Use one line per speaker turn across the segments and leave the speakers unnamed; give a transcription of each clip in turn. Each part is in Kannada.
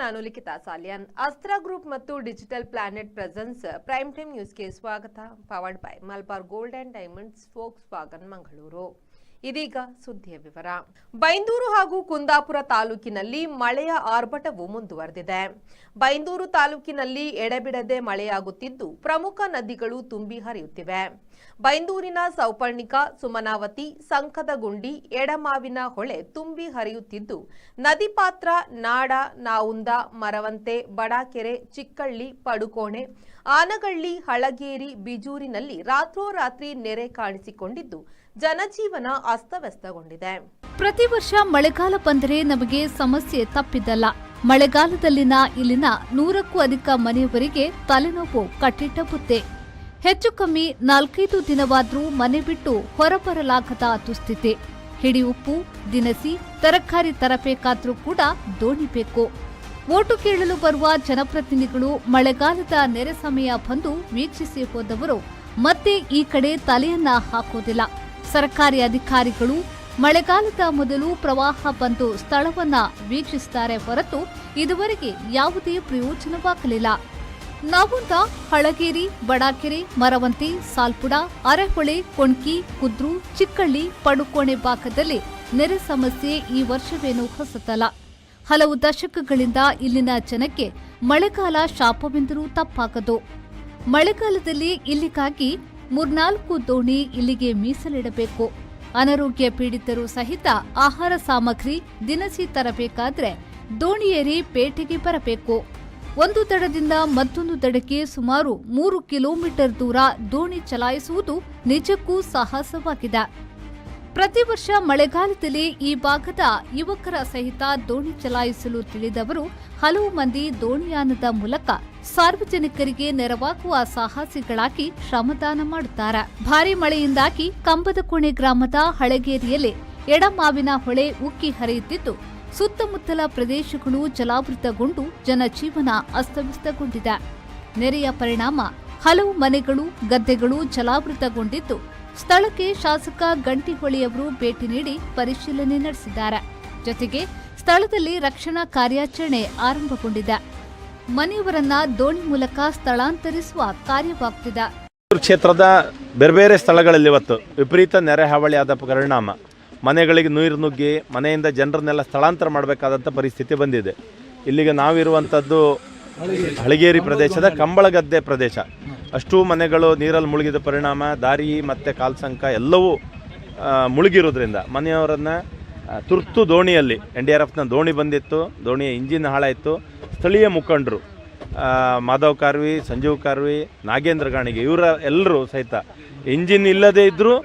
ನಾನು ಲಿಖಿತಾ ಸಾಲಿಯನ್. ಅಸ್ತ್ರ ಗ್ರೂಪ್ ಮತ್ತು digital planet presence prime time ನ್ಯೂಸ್ಗೆ ಸ್ವಾಗತ. Powered by Malabar gold and diamonds, Volkswagen Mangaluru. ಇದೀಗ ಸುದ್ದಿಯ ವಿವರ. ಬೈಂದೂರು ಹಾಗೂ ಕುಂದಾಪುರ ತಾಲೂಕಿನಲ್ಲಿ ಮಳೆಯ ಆರ್ಭಟವು ಮುಂದುವರೆದಿದೆ. ಬೈಂದೂರು ತಾಲೂಕಿನಲ್ಲಿ ಎಡೆಬಿಡದೆ ಮಳೆಯಾಗುತ್ತಿದ್ದು ಪ್ರಮುಖ ನದಿಗಳು ತುಂಬಿ ಹರಿಯುತ್ತಿವೆ. ಬೈಂದೂರಿನ ಸೌಪರ್ಣಿಕ, ಸುಮನಾವತಿ, ಸಂಕದಗುಂಡಿ, ಎಡಮಾವಿನ ಹೊಳೆ ತುಂಬಿ ಹರಿಯುತ್ತಿದ್ದು ನದಿ ಪಾತ್ರ, ನಾಡ, ನಾವುಂದ, ಮರವಂತೆ, ಬಡಾಕೆರೆ, ಚಿಕ್ಕಳ್ಳಿ, ಪಡುಕೋಣೆ, ಆನಗಳ್ಳಿ, ಹಳಗೇರಿ, ಬಿಜೂರಿನಲ್ಲಿ ರಾತ್ರೋರಾತ್ರಿ ನೆರೆ ಕಾಣಿಸಿಕೊಂಡಿದ್ದು ಜನಜೀವನ ಅಸ್ತವ್ಯಸ್ತಗೊಂಡಿದೆ.
ಪ್ರತಿ ವರ್ಷ ಮಳೆಗಾಲ ಬಂದರೆ ನಮಗೆ ಸಮಸ್ಯೆ ತಪ್ಪಿದ್ದಲ್ಲ. ಮಳೆಗಾಲದಲ್ಲಿನ ಇಲ್ಲಿನ 100ಕ್ಕೂ ಅಧಿಕ ಮನೆಯವರಿಗೆ ತಲೆನೋವು ಕಟ್ಟಿಟ್ಟ ಬುತ್ತೆ. ಹೆಚ್ಚು ಕಮ್ಮಿ 4-5 ದಿನವಾದ್ರೂ ಮನೆ ಬಿಟ್ಟು ಹೊರಬರಲಾಗದ ದುಸ್ಥಿತಿ. ಹಿಡಿ ಉಪ್ಪು, ದಿನಸಿ, ತರಕಾರಿ ತರಬೇಕಾದ್ರೂ ಕೂಡ ದೋಣಿ ಬೇಕು. ಓಟು ಕೇಳಲು ಬರುವ ಜನಪ್ರತಿನಿಧಿಗಳು ಮಳೆಗಾಲದ ನೆರೆ ಸಮಯ ಬಂದು ವೀಕ್ಷಿಸಿ ಹೋದವರು ಮತ್ತೆ ಈ ಕಡೆ ತಲೆಯನ್ನ ಹಾಕೋದಿಲ್ಲ. ಸರ್ಕಾರಿ ಅಧಿಕಾರಿಗಳು ಮಳೆಗಾಲದ ಮೊದಲು ಪ್ರವಾಹ ಬಂದು ಸ್ಥಳವನ್ನ ವೀಕ್ಷಿಸುತ್ತಾರೆ ಹೊರತು ಇದುವರೆಗೆ ಯಾವುದೇ ಪ್ರಯೋಜನವಾಗಲಿಲ್ಲ. ನಾವುಂದ, ಹಳಗೇರಿ, ಬಡಾಕೆರೆ, ಮರವಂತಿ, ಸಾಲ್ಪುಡ, ಅರೆಹೊಳೆ, ಕೊಣ್ಕಿ, ಕುದ್ರು, ಚಿಕ್ಕಳ್ಳಿ, ಪಡುಕೋಣೆ ಭಾಗದಲ್ಲಿ ನೆರೆ ಸಮಸ್ಯೆ ಈ ವರ್ಷವೇನೂ ಹೊಸತಲ್ಲ. ಹಲವು ದಶಕಗಳಿಂದ ಇಲ್ಲಿನ ಜನಕ್ಕೆ ಮಳೆಗಾಲ ಶಾಪವೆಂದರೂ ತಪ್ಪಾಗದು. ಮಳೆಗಾಲದಲ್ಲಿ ಇಲ್ಲಿಗಾಗಿ 3-4 ದೋಣಿ ಇಲ್ಲಿಗೆ ಮೀಸಲಿಡಬೇಕು. ಅನಾರೋಗ್ಯ ಪೀಡಿತರು ಸಹಿತ ಆಹಾರ ಸಾಮಗ್ರಿ, ದಿನಸಿ ತರಬೇಕಾದ್ರೆ ದೋಣಿಯೇರಿ ಪೇಟೆಗೆ ಬರಬೇಕು. ಒಂದು ದಡದಿಂದ ಮತ್ತೊಂದು ದಡಕ್ಕೆ ಸುಮಾರು 3 ಕಿಲೋಮೀಟರ್ ದೂರ ದೋಣಿ ಚಲಾಯಿಸುವುದು ನಿಜಕ್ಕೂ ಸಾಹಸವಾಗಿದೆ. ಪ್ರತಿ ವರ್ಷ ಮಳೆಗಾಲದಲ್ಲಿ ಈ ಭಾಗದ ಯುವಕರ ಸಹಿತ ದೋಣಿ ಚಲಾಯಿಸಲು ತಿಳಿದವರು ಹಲವು ಮಂದಿ ದೋಣಿಯಾನದ ಮೂಲಕ ಸಾರ್ವಜನಿಕರಿಗೆ ನೆರವಾಗುವ ಸಾಹಸಿಗಳಾಗಿ ಶ್ರಮದಾನ ಮಾಡುತ್ತಾರೆ. ಭಾರೀ ಮಳೆಯಿಂದಾಗಿ ಕಂಬದಕೋಣೆ ಗ್ರಾಮದ ಹಳಗೇರಿಯಲ್ಲಿ ಎಡಮಾವಿನ ಹೊಳೆ ಉಕ್ಕಿ ಹರಿಯುತ್ತಿದ್ದು ಸುತ್ತಮುತ್ತಲ ಪ್ರದೇಶಗಳು ಜಲಾವೃತಗೊಂಡು ಜನಜೀವನ ಅಸ್ತವ್ಯಸ್ತಗೊಂಡಿದೆ. ನೆರೆಯ ಪರಿಣಾಮ ಹಲವು ಮನೆಗಳು, ಗದ್ದೆಗಳು ಜಲಾವೃತಗೊಂಡಿದ್ದು ಸ್ಥಳಕ್ಕೆ ಶಾಸಕ ಗಂಟಿಹೊಳಿಯವರು ಭೇಟಿ ನೀಡಿ ಪರಿಶೀಲನೆ ನಡೆಸಿದ್ದಾರೆ. ಜೊತೆಗೆ ಸ್ಥಳದಲ್ಲಿ ರಕ್ಷಣಾ ಕಾರ್ಯಾಚರಣೆ ಆರಂಭಗೊಂಡಿದೆ. ಮನೆಯವರನ್ನ ದೋಣಿ ಮೂಲಕ ಸ್ಥಳಾಂತರಿಸುವ ಕಾರ್ಯವಾಗುತ್ತಿದೆ.
ಕ್ಷೇತ್ರದ ಬೇರೆ ಬೇರೆ ಸ್ಥಳಗಳಲ್ಲಿ ಇವತ್ತು ವಿಪರೀತ ನೆರೆ ಹಾವಳಿಯಾದ ಪರಿಣಾಮ ಮನೆಗಳಿಗೆ ನೀರು ನುಗ್ಗಿ ಮನೆಯಿಂದ ಜನರನ್ನೆಲ್ಲ ಸ್ಥಳಾಂತರ ಮಾಡಬೇಕಾದಂಥ ಪರಿಸ್ಥಿತಿ ಬಂದಿದೆ. ಇಲ್ಲಿಗೆ ನಾವಿರುವಂಥದ್ದು ಹಳಗೇರಿ ಪ್ರದೇಶದ ಕಂಬಳಗದ್ದೆ ಪ್ರದೇಶ. ಅಷ್ಟೂ ಮನೆಗಳು ನೀರಲ್ಲಿ ಮುಳುಗಿದ ಪರಿಣಾಮ ದಾರಿ ಮತ್ತು ಕಾಲ್ಸಂಕ ಎಲ್ಲವೂ ಮುಳುಗಿರೋದ್ರಿಂದ ಮನೆಯವರನ್ನು ತುರ್ತು ದೋಣಿಯಲ್ಲಿ NDRFನ ದೋಣಿ ಬಂದಿತ್ತು. ದೋಣಿಯ ಇಂಜಿನ್ ಹಾಳಾಯಿತು. ಸ್ಥಳೀಯ ಮುಖಂಡರು ಮಾಧವ್ ಕಾರ್ವಿ, ಸಂಜೀವ್ ಕಾರ್ವಿ, ನಾಗೇಂದ್ರ ಗಾಣಿಗೆ ಇವರ ಎಲ್ಲರೂ ಸಹಿತ ಇಂಜಿನ್ ಇಲ್ಲದೇ ಇದ್ದರೂ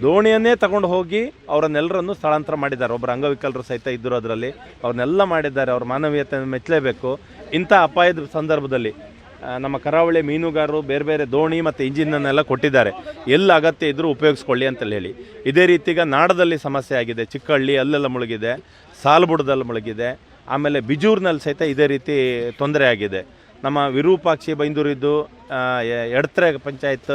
ದೋಣಿಯನ್ನೇ ತಗೊಂಡು ಹೋಗಿ ಅವರನ್ನೆಲ್ಲರನ್ನು ಸ್ಥಳಾಂತರ ಮಾಡಿದ್ದಾರೆ. ಒಬ್ಬರು ಅಂಗವಿಕಲರು ಸಹಿತ ಇದ್ದರು ಅದರಲ್ಲಿ. ಅವ್ರನ್ನೆಲ್ಲ ಮಾಡಿದ್ದಾರೆ. ಅವ್ರ ಮಾನವೀಯತೆಯನ್ನು ಮೆಚ್ಚಲೇಬೇಕು. ಇಂಥ ಅಪಾಯದ ಸಂದರ್ಭದಲ್ಲಿ ನಮ್ಮ ಕರಾವಳಿ ಮೀನುಗಾರರು ಬೇರೆ ಬೇರೆ ದೋಣಿ ಮತ್ತು ಇಂಜಿನನ್ನೆಲ್ಲ ಕೊಟ್ಟಿದ್ದಾರೆ. ಎಲ್ಲ ಅಗತ್ಯ ಇದ್ದರೂ ಉಪಯೋಗಿಸ್ಕೊಳ್ಳಿ ಅಂತೇಳಿ ಹೇಳಿ. ಇದೇ ರೀತಿಗ ನಾಡದಲ್ಲಿ ಸಮಸ್ಯೆ ಆಗಿದೆ. ಚಿಕ್ಕಹಳ್ಳಿ ಅಲ್ಲೆಲ್ಲ ಮುಳುಗಿದೆ, ಸಾಲುಬುಡದಲ್ಲಿ ಮುಳುಗಿದೆ, ಆಮೇಲೆ ಬಿಜೂರಿನಲ್ಲಿ ಸಹಿತ ಇದೇ ರೀತಿ ತೊಂದರೆ ಆಗಿದೆ. ನಮ್ಮ ವಿರೂಪಾಕ್ಷಿ ಬೈಂದೂರಿದ್ದು ಎಡತ್ರೆ ಪಂಚಾಯತ್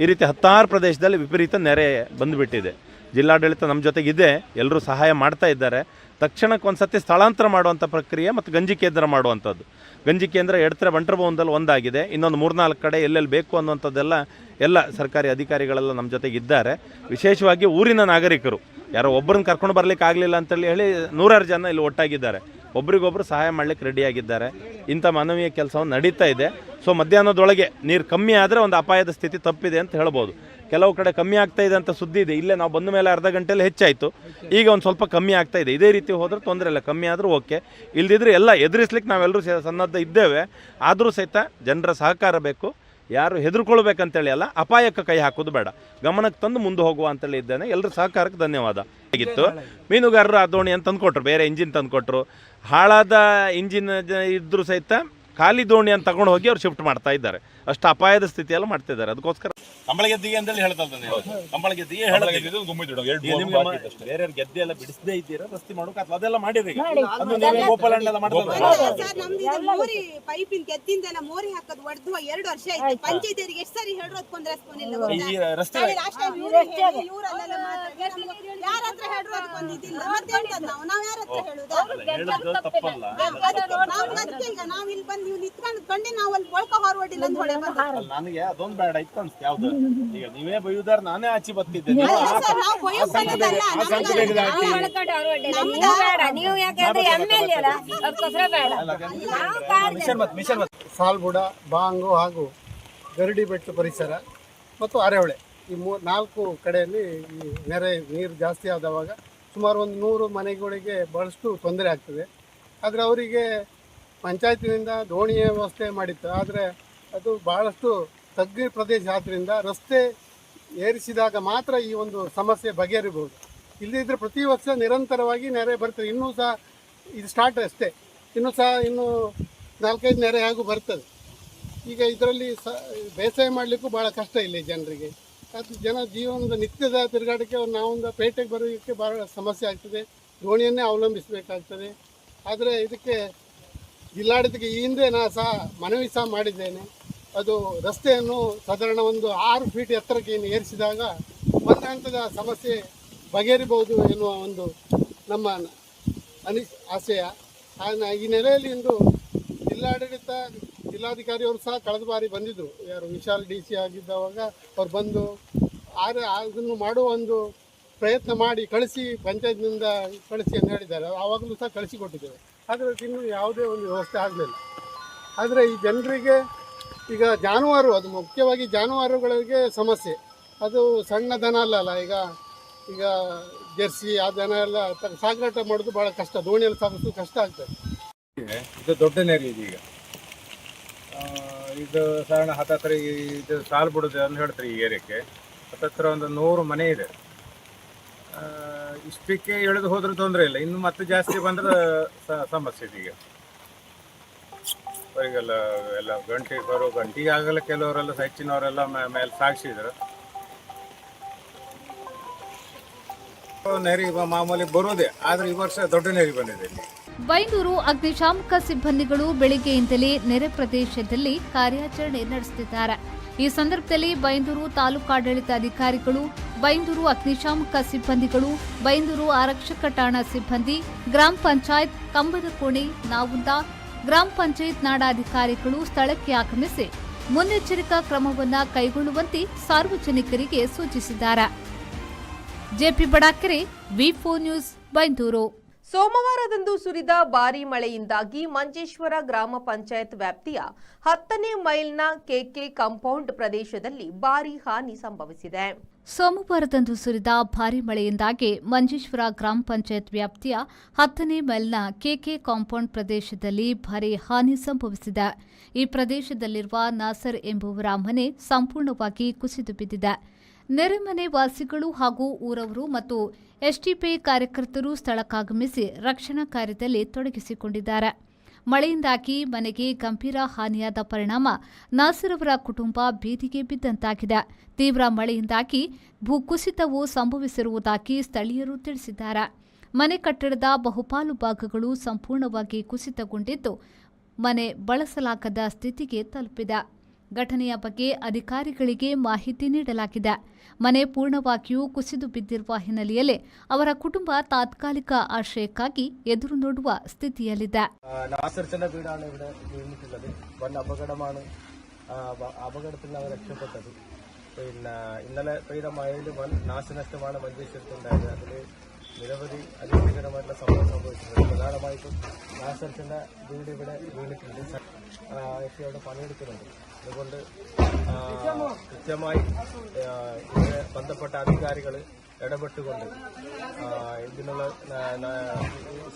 ಈ ರೀತಿ 16 ಪ್ರದೇಶದಲ್ಲಿ ವಿಪರೀತ ನೆರೆ ಬಂದುಬಿಟ್ಟಿದೆ. ಜಿಲ್ಲಾಡಳಿತ ನಮ್ಮ ಜೊತೆಗಿದೆ, ಎಲ್ಲರೂ ಸಹಾಯ ಮಾಡ್ತಾ ಇದ್ದಾರೆ. ತಕ್ಷಣಕ್ಕೆ ಒಂದು ಸತಿ ಸ್ಥಳಾಂತರ ಮಾಡುವಂಥ ಪ್ರಕ್ರಿಯೆ ಮತ್ತು ಗಂಜಿ ಕೇಂದ್ರ ಮಾಡುವಂಥದ್ದು. ಗಂಜಿ ಕೇಂದ್ರ ಎಡತ್ರೆ ಬಂಟ್ರಭವನದಲ್ಲಿ ಒಂದಾಗಿದೆ. ಇನ್ನೊಂದು 3-4 ಕಡೆ ಎಲ್ಲೆಲ್ಲಿ ಬೇಕು ಅನ್ನುವಂಥದ್ದೆಲ್ಲ ಎಲ್ಲ ಸರ್ಕಾರಿ ಅಧಿಕಾರಿಗಳೆಲ್ಲ ನಮ್ಮ ಜೊತೆಗೆ ಇದ್ದಾರೆ. ವಿಶೇಷವಾಗಿ ಊರಿನ ನಾಗರಿಕರು ಯಾರೋ ಒಬ್ಬರನ್ನ ಕರ್ಕೊಂಡು ಬರಲಿಕ್ಕೆ ಆಗಲಿಲ್ಲ ಅಂತೇಳಿ ಹೇಳಿ 100 ಜನ ಇಲ್ಲಿ ಒಟ್ಟಾಗಿದ್ದಾರೆ. ಒಬ್ರಿಗೊಬ್ಬರು ಸಹಾಯ ಮಾಡಲಿಕ್ಕೆ ರೆಡಿಯಾಗಿದ್ದಾರೆ. ಇಂಥ ಮಾನವೀಯ ಕೆಲಸವನ್ನು ನಡೀತಾ ಇದೆ. ಸೊ ಮಧ್ಯಾಹ್ನದೊಳಗೆ ನೀರು ಕಮ್ಮಿ ಆದರೆ ಒಂದು ಅಪಾಯದ ಸ್ಥಿತಿ ತಪ್ಪಿದೆ ಅಂತ ಹೇಳ್ಬೋದು. ಕೆಲವು ಕಡೆ ಕಮ್ಮಿ ಆಗ್ತಾ ಇದೆ ಅಂತ ಸುದ್ದಿ ಇದೆ. ಇಲ್ಲೇ ನಾವು ಬಂದ ಮೇಲೆ ಅರ್ಧ ಗಂಟೆಯಲ್ಲಿ ಹೆಚ್ಚಾಯಿತು. ಈಗ ಒಂದು ಸ್ವಲ್ಪ ಕಮ್ಮಿ ಆಗ್ತಾ ಇದೆ. ಇದೇ ರೀತಿ ಹೋದ್ರೆ ತೊಂದರೆ ಇಲ್ಲ. ಕಮ್ಮಿ ಆದರೂ ಓಕೆ. ಇಲ್ದಿದ್ರೆ ಎಲ್ಲ ಎದುರಿಸ್ಲಿಕ್ಕೆ ನಾವೆಲ್ಲರೂ ಸನ್ನದ್ಧ ಇದ್ದೇವೆ. ಆದರೂ ಸಹಿತ ಜನರ ಸಹಕಾರ ಬೇಕು. ಯಾರು ಹೆದರ್ಕೊಳ್ಬೇಕಂತೇಳಿ ಅಲ್ಲ, ಅಪಾಯಕ್ಕೆ ಕೈ ಹಾಕೋದು ಬೇಡ, ಗಮನಕ್ಕೆ ತಂದು ಮುಂದೆ ಹೋಗುವ ಅಂತೇಳಿ ಇದ್ದೇನೆ. ಎಲ್ಲರ ಸಹಕಾರಕ್ಕೆ ಧನ್ಯವಾದ. ಆಗಿತ್ತು ಮೀನುಗಾರರು ಆ ದೋಣಿಯನ್ನು ತಂದುಕೊಟ್ರು, ಬೇರೆ ಇಂಜಿನ್ ತಂದುಕೊಟ್ರು. ಹಾಳಾದ ಇಂಜಿನ್ ಇದ್ದರೂ ಸಹಿತ ಖಾಲಿ ದೋಣಿಯನ್ನು ತಗೊಂಡು ಹೋಗಿ ಅವ್ರು ಶಿಫ್ಟ್ ಮಾಡ್ತಾ ಇದ್ದಾರೆ. ಅಷ್ಟು ಅಪಾಯದ ಸ್ಥಿತಿಯೆಲ್ಲ ಮಾಡ್ತಿದ್ದಾರೆ. ಅದಕ್ಕೋಸ್ಕರ
ಕಂಬಳ ಗೆದ್ದಿಗೆ ಅಂತೇಳಿ ಹೇಳ್ತಾ ಕಂಬಳ ಗೆದ್ದಿಗೆ ಬೇರೆ ಗೆದ್ದೆ ಎಲ್ಲ ಬಿಡಿಸದೇ ಇದ್ದೀರಾ ರಸ್ತೆ ಮಾಡೋಕೆ ಅಥವಾ ಅದೆಲ್ಲ ಮಾಡಿರಿ ಗೋಪಾಲಣ್ಣ
ಮೋರಿ ಪೈಪಿನ ಗೆದ್ದಿಂದೆಲ್ಲ ಮೋರಿ ಹಾಕೋದು ಹೊಡೆದು 2 ವರ್ಷ ಆಯ್ತು. ಪಂಚಾಯತಿಯರಿಗೆ ಎಷ್ಟು ಸರಿ ಹೇಳಿರೋದಕ್ಕೆ ಒಂದು ರೆಸ್ಪಾನ್ಸ್ ಇಲ್ಲ.
ರಸ್ತೆ
ಯಾರ ಹತ್ರ ಹೇಳಿರೋದಕ್ಕೆ ಒಂದು ಇದಿಲ್ಲ. ಮತ್ತೆ ನಾವು ಯಾರ ಹತ್ರ ಹೇಳುದು?
ತಪ್ಪಲ್ಲ.
ನಾವು ಇಲ್ಲಿ ಬಂದು ನೀವು ನಿಂತ್ಕೊಂಡು ಕೊಂಡೆ ನಾವು ಅಲ್ಲಿ ಒಳಕ ಹೊರವಡಿಲ್ಲ ಅಂತ ಹೊಡೆ ಬಂದ.
ನನಗೆ ಅದೊಂದು ಬೇಡ ಇತ್ತು ಅನ್ಸುತ್ತೆ. ಯಾವ್ದು ಈಗ ನೀವೇ ಬೈಯುದಾರ ನಾನೇ ಆಚೆ ಬರ್ತಿದ್ದೆ.
ನಾವು ಬೈಯೋ ಬಂದದಲ್ಲ.
ನೀವು ಯಾಕಂದ್ರೆ ಎಮ್ಎಲ್ಎ ಅಲ್ಲ ಅದಕ್ಕೋಸ್ಕರ ಬೇಡ.
ಸಾಲ್ಬುಡ, ಬಾಂಗು ಹಾಗೂ ಗರಡಿಬೆಟ್ಟು ಪರಿಸರ ಮತ್ತು ಅರೆಹೊಳೆ ಈ 4 ಕಡೆಯಲ್ಲಿ ಈ ನೀರು ಜಾಸ್ತಿ ಆದವಾಗ ಸುಮಾರು ಒಂದು 100 ಮನೆಗಳಿಗೆ ಬಹಳಷ್ಟು ತೊಂದರೆ ಆಗ್ತದೆ. ಆದರೆ ಅವರಿಗೆ ಪಂಚಾಯತಿನಿಂದ ದೋಣಿಯ ವ್ಯವಸ್ಥೆ ಮಾಡಿತ್ತು. ಆದರೆ ಅದು ಬಹಳಷ್ಟು ತಗ್ಗು ಪ್ರದೇಶ ಆದ್ದರಿಂದ ರಸ್ತೆ ಏರಿಸಿದಾಗ ಮಾತ್ರ ಈ ಒಂದು ಸಮಸ್ಯೆ ಬಗೆಹರಿಬಹುದು. ಇಲ್ಲದಿದ್ದರೆ ಪ್ರತಿ ವರ್ಷ ನಿರಂತರವಾಗಿ ನೆರೆ ಬರ್ತದೆ. ಇನ್ನೂ ಸಹ ಇದು ಸ್ಟಾರ್ಟ್ ಅಷ್ಟೇ, ಇನ್ನೂ 4-5 ನೆರೆ ಹಾಗೂ ಬರ್ತದೆ. ಈಗ ಇದರಲ್ಲಿ ಬೇಸಾಯ ಮಾಡಲಿಕ್ಕೂ ಭಾಳ ಕಷ್ಟ ಇಲ್ಲ ಜನರಿಗೆ. ಅದು ಜೀವನದ ನಿತ್ಯದ ತಿರುಗಾಟಕ್ಕೆ ನಾವೊಂದು ಪೇಟೆಗೆ ಬರೋದಕ್ಕೆ ಭಾಳ ಸಮಸ್ಯೆ ಆಗ್ತದೆ. ದೋಣಿಯನ್ನೇ ಅವಲಂಬಿಸಬೇಕಾಗ್ತದೆ. ಆದರೆ ಇದಕ್ಕೆ ಜಿಲ್ಲಾಡಳಿತಕ್ಕೆ ಈ ಹಿಂದೆ ನಾನು ಸಹ ಮನವಿ ಸಹ ಮಾಡಿದ್ದೇನೆ. ಅದು ರಸ್ತೆಯನ್ನು ಸಾಧಾರಣ ಒಂದು 6 ಫೀಟ್ ಎತ್ತರಕ್ಕೆ ಏರಿಸಿದಾಗ ಒಂದು ಹಂತದ ಸಮಸ್ಯೆ ಬಗೆಹರಿಬಹುದು ಎನ್ನುವ ಒಂದು ನಮ್ಮ ಆಶಯ. ಈ ನೆಲೆಯಲ್ಲಿ ಇಂದು ಜಿಲ್ಲಾಧಿಕಾರಿಯವರು ಸಹ ಕಳೆದ ಬಾರಿ ಬಂದಿದ್ದರು. ಯಾರು ವಿಶಾಲ್ DC ಆಗಿದ್ದವಾಗ ಅವ್ರು ಬಂದು ಅದನ್ನು ಮಾಡುವ ಒಂದು ಪ್ರಯತ್ನ ಮಾಡಿ ಕಳಿಸಿ ಪಂಚಾಯತ್ನಿಂದ ಕಳಿಸಿ ಅಂತ ಹೇಳಿದ್ದಾರೆ. ಆವಾಗಲೂ ಸಹ ಕಳಿಸಿಕೊಟ್ಟಿದ್ದೇವೆ. ಆದರೆ ಇನ್ನೂ ಯಾವುದೇ ಒಂದು ವ್ಯವಸ್ಥೆ ಆಗಲಿಲ್ಲ. ಆದರೆ ಈ ಜನರಿಗೆ ಈಗ ಜಾನುವಾರು, ಅದು ಮುಖ್ಯವಾಗಿ ಜಾನುವಾರುಗಳಿಗೆ ಸಮಸ್ಯೆ. ಅದು ಸಣ್ಣ ದನ ಅಲ್ಲ. ಈಗ ಜರ್ಸಿ ಆ ದನ ಎಲ್ಲ ಸಾಗಾಟ ಮಾಡೋದು ಭಾಳ ಕಷ್ಟ. ದೋಣಿಯಲ್ಲಿ ಸಾಗಿಸೋದು ಕಷ್ಟ ಆಗ್ತದೆ.
ಇದು ದೊಡ್ಡ ನೆರೆ ಇದೀಗ. ಇದು ಸಾಧಾರಣ ಹತ್ತತ್ರ ಇದು ಸಾಲು ಬಿಡೋದು ಅಂತ ಹೇಳ್ತಾರೆ. ಈ ಏರಿಯಾಕ್ಕೆ ಹತ್ತತ್ರ ಒಂದು 100 ಮನೆ ಇದೆ. ಇಷ್ಟಕ್ಕೆ ಎಳೆದು ಹೋದ್ರೂ ತೊಂದರೆ ಇಲ್ಲ. ಇನ್ನು ಮತ್ತೆ ಜಾಸ್ತಿ ಬಂದ್ರೆ ಸಮಸ್ಯೆ ಇದೀಗ. ಅವರಿಗೆಲ್ಲ ಗಂಟೆಗೆ ಆಗಲ್ಲ. ಕೆಲವರೆಲ್ಲ ಹೆಚ್ಚಿನವರೆಲ್ಲ ಮೇಲೆ ಸಾಗಿಸಿದ್ರು. ನೆರೆ ಮಾಮೂಲಿ ಬರೋದೇ, ಆದರೆ ಈ ವರ್ಷ ದೊಡ್ಡ ನೆರೆ ಬಂದಿದೆ ಇಲ್ಲಿ.
ಬೈಂದೂರು ಅಗ್ನಿಶಾಮಕ ಸಿಬ್ಬಂದಿಗಳು ಬೆಳಿಗ್ಗೆಯಿಂದಲೇ ನೆರೆ ಪ್ರದೇಶದಲ್ಲಿ ಕಾರ್ಯಾಚರಣೆ ನಡೆಸುತ್ತಿದ್ದಾರೆ. ಈ ಸಂದರ್ಭದಲ್ಲಿ ಬೈಂದೂರು ತಾಲೂಕಾಡಳಿತ ಅಧಿಕಾರಿಗಳು, ಬೈಂದೂರು ಅಗ್ನಿಶಾಮಕ ಸಿಬ್ಬಂದಿಗಳು, ಬೈಂದೂರು ಆರಕ್ಷಕ ಠಾಣಾ ಸಿಬ್ಬಂದಿ, ಗ್ರಾಮ ಪಂಚಾಯತ್ ಕಂಬದಕೋಣೆ, ನಾವುಂದ, ಗ್ರಾಮ ಪಂಚಾಯತ್ ನಾಡಾಧಿಕಾರಿಗಳು ಸ್ಥಳಕ್ಕೆ ಆಗಮಿಸಿ ಮುನ್ನೆಚ್ಚರಿಕಾ ಕ್ರಮವನ್ನು ಕೈಗೊಳ್ಳುವಂತೆ ಸಾರ್ವಜನಿಕರಿಗೆ ಸೂಚಿಸಿದ್ದಾರೆ. ಜೆಪಿ ಬಡಾಕೆರೆ, ವಿ4 ನ್ಯೂಸ್, ಬೈಂದೂರು.
ಸೋಮವಾರದಂದು ಸುರಿದ ಭಾರೀ ಮಳೆಯಿಂದಾಗಿ ಮಂಜೇಶ್ವರ ಗ್ರಾಮ ಪಂಚಾಯತ್ ವ್ಯಾಪ್ತಿಯ 10ನೇ ಮೈಲ್ನ ಕೆಕೆ ಕಾಂಪೌಂಡ್ ಪ್ರದೇಶದಲ್ಲಿ ಭಾರೀ ಹಾನಿ ಸಂಭವಿಸಿದೆ.
ಸೋಮವಾರದಂದು ಸುರಿದ ಭಾರೀ ಮಳೆಯಿಂದಾಗಿ ಮಂಜೇಶ್ವರ ಗ್ರಾಮ ಪಂಚಾಯತ್ ವ್ಯಾಪ್ತಿಯ 10ನೇ ಮೈಲ್ನ ಕೆಕೆ ಕಾಂಪೌಂಡ್ ಪ್ರದೇಶದಲ್ಲಿ ಭಾರೀ ಹಾನಿ ಸಂಭವಿಸಿದೆ. ಈ ಪ್ರದೇಶದಲ್ಲಿರುವ ನಾಸರ್ ಎಂಬುವರ ಮನೆ ಸಂಪೂರ್ಣವಾಗಿ ಕುಸಿದು ಬಿದ್ದಿದೆ. ನೆರೆಮನೆ ವಾಸಿಗಳು ಹಾಗೂ ಊರವರು ಮತ್ತು ಎಸ್ಟಿಪಿ ಕಾರ್ಯಕರ್ತರು ಸ್ಥಳಕ್ಕಾಗಮಿಸಿ ರಕ್ಷಣಾ ಕಾರ್ಯದಲ್ಲಿ ತೊಡಗಿಸಿಕೊಂಡಿದ್ದಾರೆ. ಮಳೆಯಿಂದಾಗಿ ಮನೆಗೆ ಗಂಭೀರ ಹಾನಿಯಾದ ಪರಿಣಾಮ ನಾಸರ್ ಅವರ ಕುಟುಂಬ ಬೀದಿಗೆ ಬಿದ್ದಂತಾಗಿದೆ. ತೀವ್ರ ಮಳೆಯಿಂದಾಗಿ ಭೂಕುಸಿತವು ಸಂಭವಿಸಿರುವುದಾಗಿ ಸ್ಥಳೀಯರು ತಿಳಿಸಿದ್ದಾರೆ. ಮನೆ ಕಟ್ಟಡದ ಬಹುಪಾಲು ಭಾಗಗಳು ಸಂಪೂರ್ಣವಾಗಿ ಕುಸಿತಗೊಂಡಿದ್ದು, ಮನೆ ಬಳಸಲಾಗದ ಸ್ಥಿತಿಗೆ ತಲುಪಿದೆ. ಘಟನೆಯ ಬಗ್ಗೆ ಅಧಿಕಾರಿಗಳಿಗೆ ಮಾಹಿತಿ ನೀಡಲಾಗಿದೆ. ಮನೆ ಪೂರ್ಣವಾಗಿಯೂ ಕುಸಿದು ಬಿದ್ದಿರುವ ಹಿನ್ನೆಲೆಯಲ್ಲಿ ಅವರ കുടുംബ താത്കാലിക ആശ്രയക്കായി എതിരു നോടുವ സ്ഥിതിയಲ್ಲಿದೆ.
നാസർച്ചന്റെ വീടാണ് ഇവിടെ വീണിട്ടുള്ളത്. വൻ അപകടമാണ്. അപകടത്തിൽ അവർ രക്ഷപ്പെട്ടത്. പിന്നെ ഇന്നലെ പെയ്ത മഴയിൽ വൻ നാശനഷ്ടമാണ് മഞ്ചേശ്വരത്തുണ്ടായത്. അതിൽ നിരവധി അധികൃതമായിട്ടുള്ള സംഭവം സംഭവിച്ചിട്ടുണ്ട്. പ്രധാനമായിട്ടും നാസർച്ചന്റെ വീട് ഇവിടെ വീണിട്ടുണ്ട്. അവിടെ പണിയെടുക്കുന്നുണ്ട്. അതുകൊണ്ട് കൃത്യമായി ഇതിനെ ബന്ധപ്പെട്ട അധികാരികൾ ഇടപെട്ടുകൊണ്ട് ഇതിനുള്ള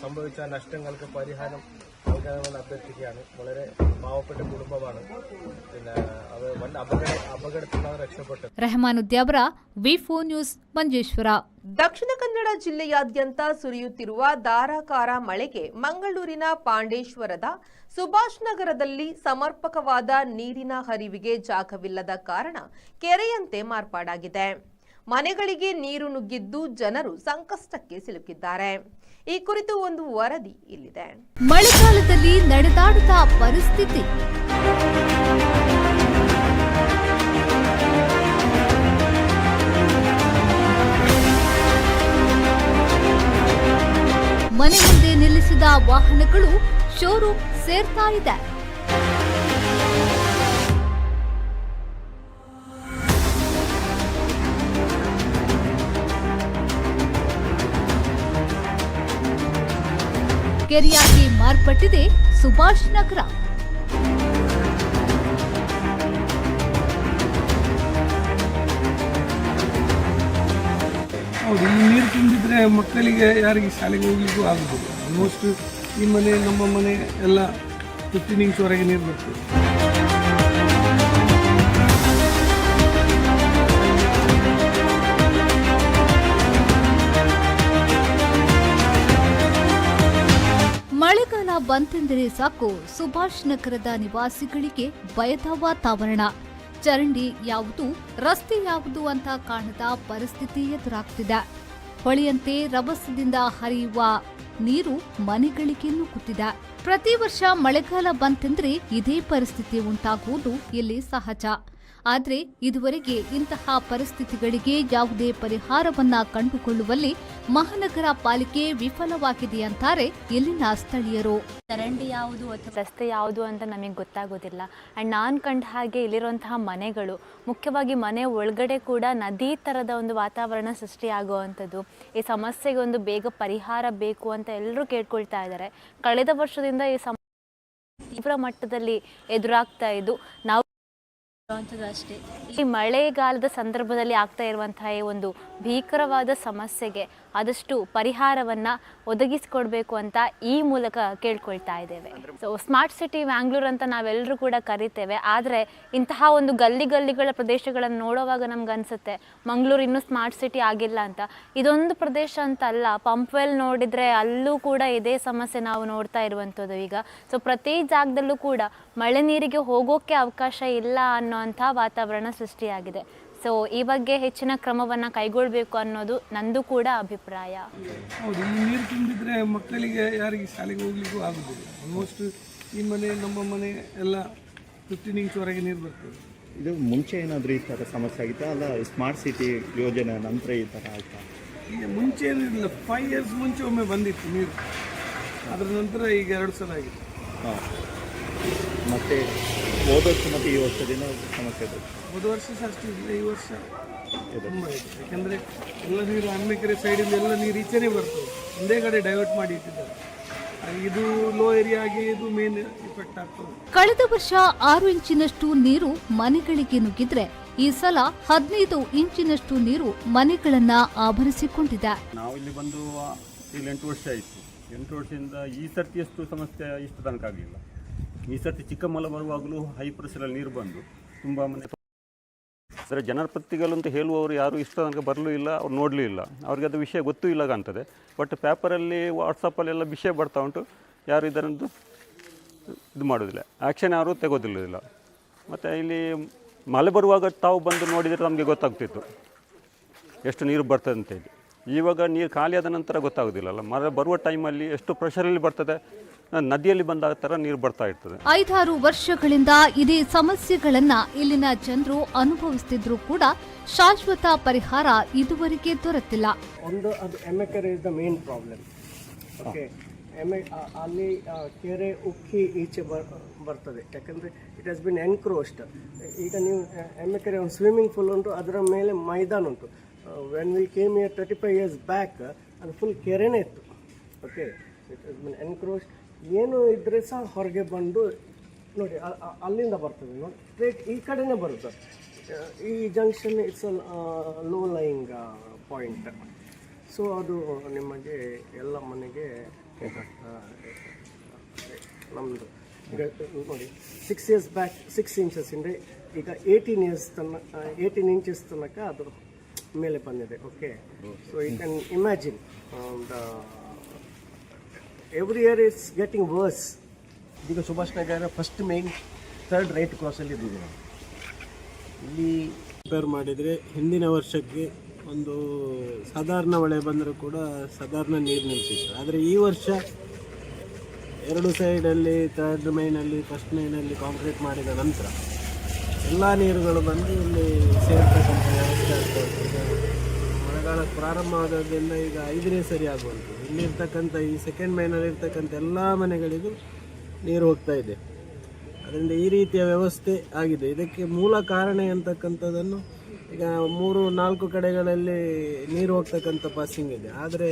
സംഭവിച്ച നഷ്ടങ്ങൾക്ക് പരിഹാരം നൽകണമെന്ന് അഭ്യർത്ഥിക്കുകയാണ്. വളരെ പാവപ്പെട്ട കുടുംബമാണ്. പിന്നെ അവർ വല്ല അപകടത്തിൽ നിന്ന് രക്ഷപ്പെട്ടത്.
ರೆಹಮಾನ್ ಉದ್ಯಾವರ ವಿ4 ನ್ಯೂಸ್ ಮಂಜೇಶ್ವರ.
ದಕ್ಷಿಣ ಕನ್ನಡ ಜಿಲ್ಲೆಯಾದ್ಯಂತ ಸುರಿಯುತ್ತಿರುವ ಧಾರಾಕಾರ ಮಳೆಗೆ ಮಂಗಳೂರಿನ ಪಾಂಡೇಶ್ವರದ ಸುಭಾಷ್ ನಗರದಲ್ಲಿ ಸಮರ್ಪಕವಾದ ನೀರಿನ ಹರಿವಿಗೆ ಜಾಗವಿಲ್ಲದ ಕಾರಣ ಕೆರೆಯಂತೆ ಮಾರ್ಪಾಡಾಗಿದೆ. ಮನೆಗಳಿಗೆ ನೀರು ನುಗ್ಗಿದ್ದು ಜನರು ಸಂಕಷ್ಟಕ್ಕೆ ಸಿಲುಕಿದ್ದಾರೆ. ಈ ಕುರಿತು ಒಂದು ವರದಿ ಇಲ್ಲಿದೆ.
ಮಳೆಗಾಲದಲ್ಲಿ ನಡೆದಾಡುತ್ತ ಪರಿಸ್ಥಿತಿ. ಮನೆ ಮುಂದೆ ನಿಲ್ಲಿಸಿದ ವಾಹನಗಳು ಶೋರೂಮ್ ಸೇರ್ತಾ ಇದೆ. ಕೆರೆಯಾಗಿ ಮಾರ್ಪಟ್ಟಿದೆ ಸುಭಾಷ್ ನಗರ.
ಹೌದು, ಈ ನೀರು ತುಂಬಿದ್ರೆ ಮಕ್ಕಳಿಗೆ ಯಾರಿಗೆ ಶಾಲೆಗೆ ಹೋಗ್ಲಿಕ್ಕೂ ಆಗುದಿಲ್ಲ. ಆಲ್ಮೋಸ್ಟ್ ಈ ಮನೆ ನಮ್ಮ ಮನೆ ಎಲ್ಲ 15 ಇಂಚ್ವರೆಗೆ ನೀರು ಬರ್ತದೆ.
ಮಳೆಗಾಲ ಬಂತೆಂದರೆ ಸಾಕು ಸುಭಾಷ್ ನಗರದ ನಿವಾಸಿಗಳಿಗೆ ಭಯದ ವಾತಾವರಣ. ಚರಂಡಿ ಯಾವುದು, ರಸ್ತೆ ಯಾವುದು ಅಂತ ಕಾಣದ ಪರಿಸ್ಥಿತಿ ಎದುರಾಗ್ತಿದೆ. ಹೊಳೆಯಂತೆ ರಭಸದಿಂದ ಹರಿಯುವ ನೀರು ಮನೆಗಳಿಗೆ ನುಗ್ಗುತ್ತಿದೆ. ಪ್ರತಿ ವರ್ಷ ಮಳೆಗಾಲ ಬಂತೆಂದ್ರೆ ಇದೇ ಪರಿಸ್ಥಿತಿ ಉಂಟಾಗುವುದು ಇಲ್ಲಿ ಸಹಜ. ಆದರೆ ಇದುವರೆಗೆ ಇಂತಹ ಪರಿಸ್ಥಿತಿಗಳಿಗೆ ಯಾವುದೇ ಪರಿಹಾರವನ್ನ ಕಂಡುಕೊಳ್ಳುವಲ್ಲಿ ಮಹಾನಗರ ಪಾಲಿಕೆ ವಿಫಲವಾಗಿದೆಯಂತಾರೆ ಇಲ್ಲಿನ ಸ್ಥಳೀಯರು.
ಚರಂಡಿ ಯಾವುದು ಅಥವಾ ರಸ್ತೆ ಯಾವುದು ಅಂತ ನಮಗೆ ಗೊತ್ತಾಗೋದಿಲ್ಲ. ಆ್ಯಂಡ್ ನಾನು ಕಂಡ ಹಾಗೆ ಇಲ್ಲಿರುವಂತಹ ಮನೆಗಳು, ಮುಖ್ಯವಾಗಿ ಮನೆ ಒಳಗಡೆ ಕೂಡ ನದಿ ಥರದ ಒಂದು ವಾತಾವರಣ ಸೃಷ್ಟಿಯಾಗುವಂಥದ್ದು. ಈ ಸಮಸ್ಯೆಗೆ ಒಂದು ಬೇಗ ಪರಿಹಾರ ಬೇಕು ಅಂತ ಎಲ್ಲರೂ ಕೇಳ್ಕೊಳ್ತಾ ಇದ್ದಾರೆ. ಕಳೆದ ವರ್ಷದಿಂದ ಈ ತೀವ್ರ ಮಟ್ಟದಲ್ಲಿ ಎದುರಾಗ್ತಾ ಇದ್ದು ನಾವು ಅಷ್ಟೇ. ಈ ಮಳೆಗಾಲದ ಸಂದರ್ಭದಲ್ಲಿ ಆಗ್ತಾ ಇರುವಂತಹ ಈ ಒಂದು ಭೀಕರವಾದ ಸಮಸ್ಯೆಗೆ ಆದಷ್ಟು ಪರಿಹಾರವನ್ನು ಒದಗಿಸಿಕೊಡ್ಬೇಕು ಅಂತ ಈ ಮೂಲಕ ಕೇಳ್ಕೊಳ್ತಾ ಇದ್ದೇವೆ. ಸೊ ಸ್ಮಾರ್ಟ್ ಸಿಟಿ ಬ್ಯಾಂಗ್ಳೂರ್ ಅಂತ ನಾವೆಲ್ಲರೂ ಕೂಡ ಕರಿತೇವೆ. ಆದರೆ ಇಂತಹ ಒಂದು ಗಲ್ಲಿಗಳ ಪ್ರದೇಶಗಳನ್ನು ನೋಡುವಾಗ ನಮ್ಗೆ ಅನಿಸುತ್ತೆ ಮಂಗಳೂರು ಇನ್ನೂ ಸ್ಮಾರ್ಟ್ ಸಿಟಿ ಆಗಿಲ್ಲ ಅಂತ. ಇದೊಂದು ಪ್ರದೇಶ ಅಂತ ಅಲ್ಲ, ಪಂಪ್ವೆಲ್ ನೋಡಿದರೆ ಅಲ್ಲೂ ಕೂಡ ಇದೇ ಸಮಸ್ಯೆ ನಾವು ನೋಡ್ತಾ ಇರುವಂಥದ್ದು ಈಗ. ಸೊ ಪ್ರತಿ ಜಾಗದಲ್ಲೂ ಕೂಡ ಮಳೆ ನೀರಿಗೆ ಹೋಗೋಕ್ಕೆ ಅವಕಾಶ ಇಲ್ಲ ಅನ್ನೋಂಥ ವಾತಾವರಣ ಸೃಷ್ಟಿಯಾಗಿದೆ. ಸೊ ಈ ಬಗ್ಗೆ ಹೆಚ್ಚಿನ ಕ್ರಮವನ್ನು ಕೈಗೊಳ್ಳಬೇಕು ಅನ್ನೋದು ನಂದು ಕೂಡ ಅಭಿಪ್ರಾಯ.
ಹೌದು, ಈ ನೀರು ತುಂಬಿದ್ರೆ ಮಕ್ಕಳಿಗೆ ಯಾರಿಗೆ ಶಾಲೆಗೆ ಹೋಗ್ಲಿಕ್ಕೂ ಆಗುದಿಲ್ಲ. ಆಲ್ಮೋಸ್ಟ್ ಈ ಮನೆ ನಮ್ಮ ಮನೆ ಎಲ್ಲ 15 ಇಂಚ್ವರೆಗೆ ನೀರು ಬರ್ತದೆ.
ಇದು ಮುಂಚೆ ಏನಾದರೂ ಈ ಥರ ಸಮಸ್ಯೆ ಆಗಿತ್ತಾ, ಅಲ್ಲ ಸ್ಮಾರ್ಟ್ ಸಿಟಿ ಯೋಜನೆ ನಂತರ ಈ ಥರ ಆಯಿತಾ?
ಈಗ ಮುಂಚೆ ಏನಿರಲಿಲ್ಲ, 5 ಇಯರ್ಸ್ ಮುಂಚೆ ಒಮ್ಮೆ ಬಂದಿತ್ತು ನೀರು, ಅದರ ನಂತರ ಈಗ 2 ಸಲ ಆಗಿದೆ.
ಹಾಂ, ಮತ್ತು ಹೋದ ವರ್ಷ ಮತ್ತು ಈ ವರ್ಷದಿಂದ ಸಮಸ್ಯೆ ಇದೆ.
ಹೋದ ವರ್ಷ ಅಷ್ಟು ಇಲ್ಲ, ಈ ವರ್ಷ ತುಂಬ ಇದೆ. ಯಾಕೆಂದರೆ ಎಲ್ಲ ನೀರು ಅಮ್ಮೆಕೆರೆ ಸೈಡಿಂದ ಎಲ್ಲ ನೀರು ಈಚೆನೇ ಬರ್ತದೆ, ಒಂದೇ ಕಡೆ ಡೈವರ್ಟ್ ಮಾಡಿ ಇಟ್ಟಿದ್ದಾರೆ. ಇದು ಲೋ ಏರಿಯಾ ಆಗಿ ಇದು ಮೇನ್ ಇಫೆಕ್ಟ್ ಆಗ್ತದೆ.
ಕಳೆದ ವರ್ಷ 6 ಇಂಚಿನಷ್ಟು ನೀರು ಮನೆಗಳಿಗೆ ನುಗ್ಗಿದ್ರೆ ಈ ಸಲ 15 ಇಂಚಿನಷ್ಟು ನೀರು ಮನೆಗಳನ್ನ ಆವರಿಸಿಕೊಂಡಿದೆ.
ನಾವು ಇಲ್ಲಿ ಬಂದು ಇಲ್ಲಿ 8 ವರ್ಷ ಆಯಿತು. 8 ವರ್ಷದಿಂದ ಈ ಸರ್ತಿ ಎಷ್ಟು ಸಮಸ್ಯೆ ಇಷ್ಟು ತನಕ ಆಗಲಿಲ್ಲ. ಈ ಸರ್ತಿ ಚಿಕ್ಕಮಲ ಬರುವಾಗಲೂ ಹೈ ಪ್ರೆಷರಲ್ಲಿ ನೀರು ಬಂದು ತುಂಬ ಮನೆ. ಅಂದರೆ ಜನಪ್ರತಿನಿಧಿಗಳು ಅಂತ ಹೇಳುವವರು ಯಾರು ಇಷ್ಟು ತನಕ ಬರಲೂ ಇಲ್ಲ, ಅವ್ರು ನೋಡಲೂ ಇಲ್ಲ, ಅವ್ರಿಗೆ ಅದು ವಿಷಯ ಗೊತ್ತೂ ಇಲ್ಲ ಕಾಣ್ತದೆ. ಬಟ್ ಪೇಪರಲ್ಲಿ ವಾಟ್ಸಪ್ಪಲ್ಲೆಲ್ಲ ವಿಷಯ ಬರ್ತಾ ಉಂಟು, ಯಾರು ಇದರಂದು ಇದು ಮಾಡೋದಿಲ್ಲ, ಆ್ಯಕ್ಷನ್ ಯಾರೂ ತೆಗೋದಿಲ್ಲ. ಮತ್ತು ಇಲ್ಲಿ ಮಳೆ ಬರುವಾಗ ತಾವು ಬಂದು ನೋಡಿದರೆ ನಮಗೆ ಗೊತ್ತಾಗ್ತಿತ್ತು ಎಷ್ಟು ನೀರು ಬರ್ತದೆ ಅಂತೇಳಿ. ಇವಾಗ ನೀರು ಖಾಲಿಯಾದ ನಂತರ ಗೊತ್ತಾಗೋದಿಲ್ಲಲ್ಲ, ಮಳೆ ಬರುವ ಟೈಮಲ್ಲಿ ಎಷ್ಟು ಪ್ರೆಷರಲ್ಲಿ ಬರ್ತದೆ, ನದಿಯಲ್ಲಿ ಬಂದಾಗ ಥರ ನೀರು ಬರ್ತಾ ಇರ್ತದೆ.
5-6 ವರ್ಷಗಳಿಂದ ಇದೇ ಸಮಸ್ಯೆಗಳನ್ನ ಇಲ್ಲಿನ ಜನರು ಅನುಭವಿಸುತ್ತಿದ್ರು ಕೂಡ ಶಾಶ್ವತ ಪರಿಹಾರ ಇದುವರೆಗೆ ದೊರೆತಿಲ್ಲ.
ಒಂದು ಅದು Emmekere is the main problem. Okay, ಅಲ್ಲಿ ಕೆರೆ ಉಕ್ಕಿ ಈಚೆ ಬರ್ತದೆ, ಯಾಕಂದರೆ ಇಟ್ ಹ್ಯಾಸ್ ಬಿನ್ ಎನ್ಕ್ರೋಚ್ಡ್. ಈಗ ನೀವು ಎಮ್ಮೆಕೆರೆ ಒಂದು ಸ್ವಿಮ್ಮಿಂಗ್ ಪೂಲ್ ಉಂಟು, ಅದರ ಮೇಲೆ ಮೈದಾನ ಉಂಟು. When we came year 35 years back ಅದು ಫುಲ್ ಕೆರೆನೇ ಇತ್ತು. Okay, it has been encroached. ಏನು ಇದ್ದರೆ ಸಹ ಹೊರಗೆ ಬಂದು ನೋಡಿ ಅಲ್ಲಿಂದ ಬರ್ತದೆ, ನೋಡಿ ಸ್ಟ್ರೇಟ್ ಈ ಕಡೆನೇ ಬರುತ್ತೆ.
ಈ junction it's low lying point. So ಅದು ನಿಮಗೆ ಎಲ್ಲ ಮನೆಗೆ ನಮ್ಮದು ಈಗ ನೋಡಿ 6 years ಬ್ಯಾಕ್ 6 inches ಇಂದ ಈಗ 18 inches ತನಕ ಅದು ಮೇಲೆ ಬಂದಿದೆ. Okay, so you can imagine every year it's getting worse. ಈಗ Subhash Nagar first main 3rd right ಕ್ರಾಸಲ್ಲಿ ಇದ್ದೀವಿ ನಾವು. ಇಲ್ಲಿ ಕಂಪೇರ್ ಮಾಡಿದರೆ ಹಿಂದಿನ ವರ್ಷಕ್ಕೆ ಒಂದು ಸಾಧಾರಣ ಮಳೆ ಬಂದರೂ ಕೂಡ ಸಾಧಾರಣ ನೀರು ನಿಲ್ತಿತ್ತು. ಆದರೆ ಈ ವರ್ಷ 2 ಸೈಡಲ್ಲಿ 3rd ಮೈನಲ್ಲಿ 1st ಮೈನಲ್ಲಿ ಕಾಂಕ್ರೀಟ್ ಮಾಡಿದ ನಂತರ ಎಲ್ಲ ನೀರುಗಳು ಬಂದು ಇಲ್ಲಿ ಸೇರ್ತಕ್ಕಂಥ ವ್ಯವಸ್ಥೆ ಆಗ್ತಾ ಉಂಟು. ಮಳೆಗಾಲ ಪ್ರಾರಂಭ ಆಗೋದ್ರಿಂದ ಈಗ 5ನೇ ಸರಿ ಆಗುವಂಥದ್ದು. ಇಲ್ಲಿರ್ತಕ್ಕಂಥ ಈ 2nd ಮೈನಲ್ಲಿ ಇರ್ತಕ್ಕಂಥ ಎಲ್ಲ ಮನೆಗಳಿಗೂ ನೀರು ಹೋಗ್ತಾ ಇದೆ. ಅದರಿಂದ ಈ ರೀತಿಯ ವ್ಯವಸ್ಥೆ ಆಗಿದೆ. ಇದಕ್ಕೆ ಮೂಲ ಕಾರಣ ಅಂತಕ್ಕಂಥದ್ದನ್ನು ಈಗ 3-4 ಕಡೆಗಳಲ್ಲಿ ನೀರು ಹೋಗ್ತಕ್ಕಂಥ ಪಾಸಿಂಗ್ ಇದೆ. ಆದರೆ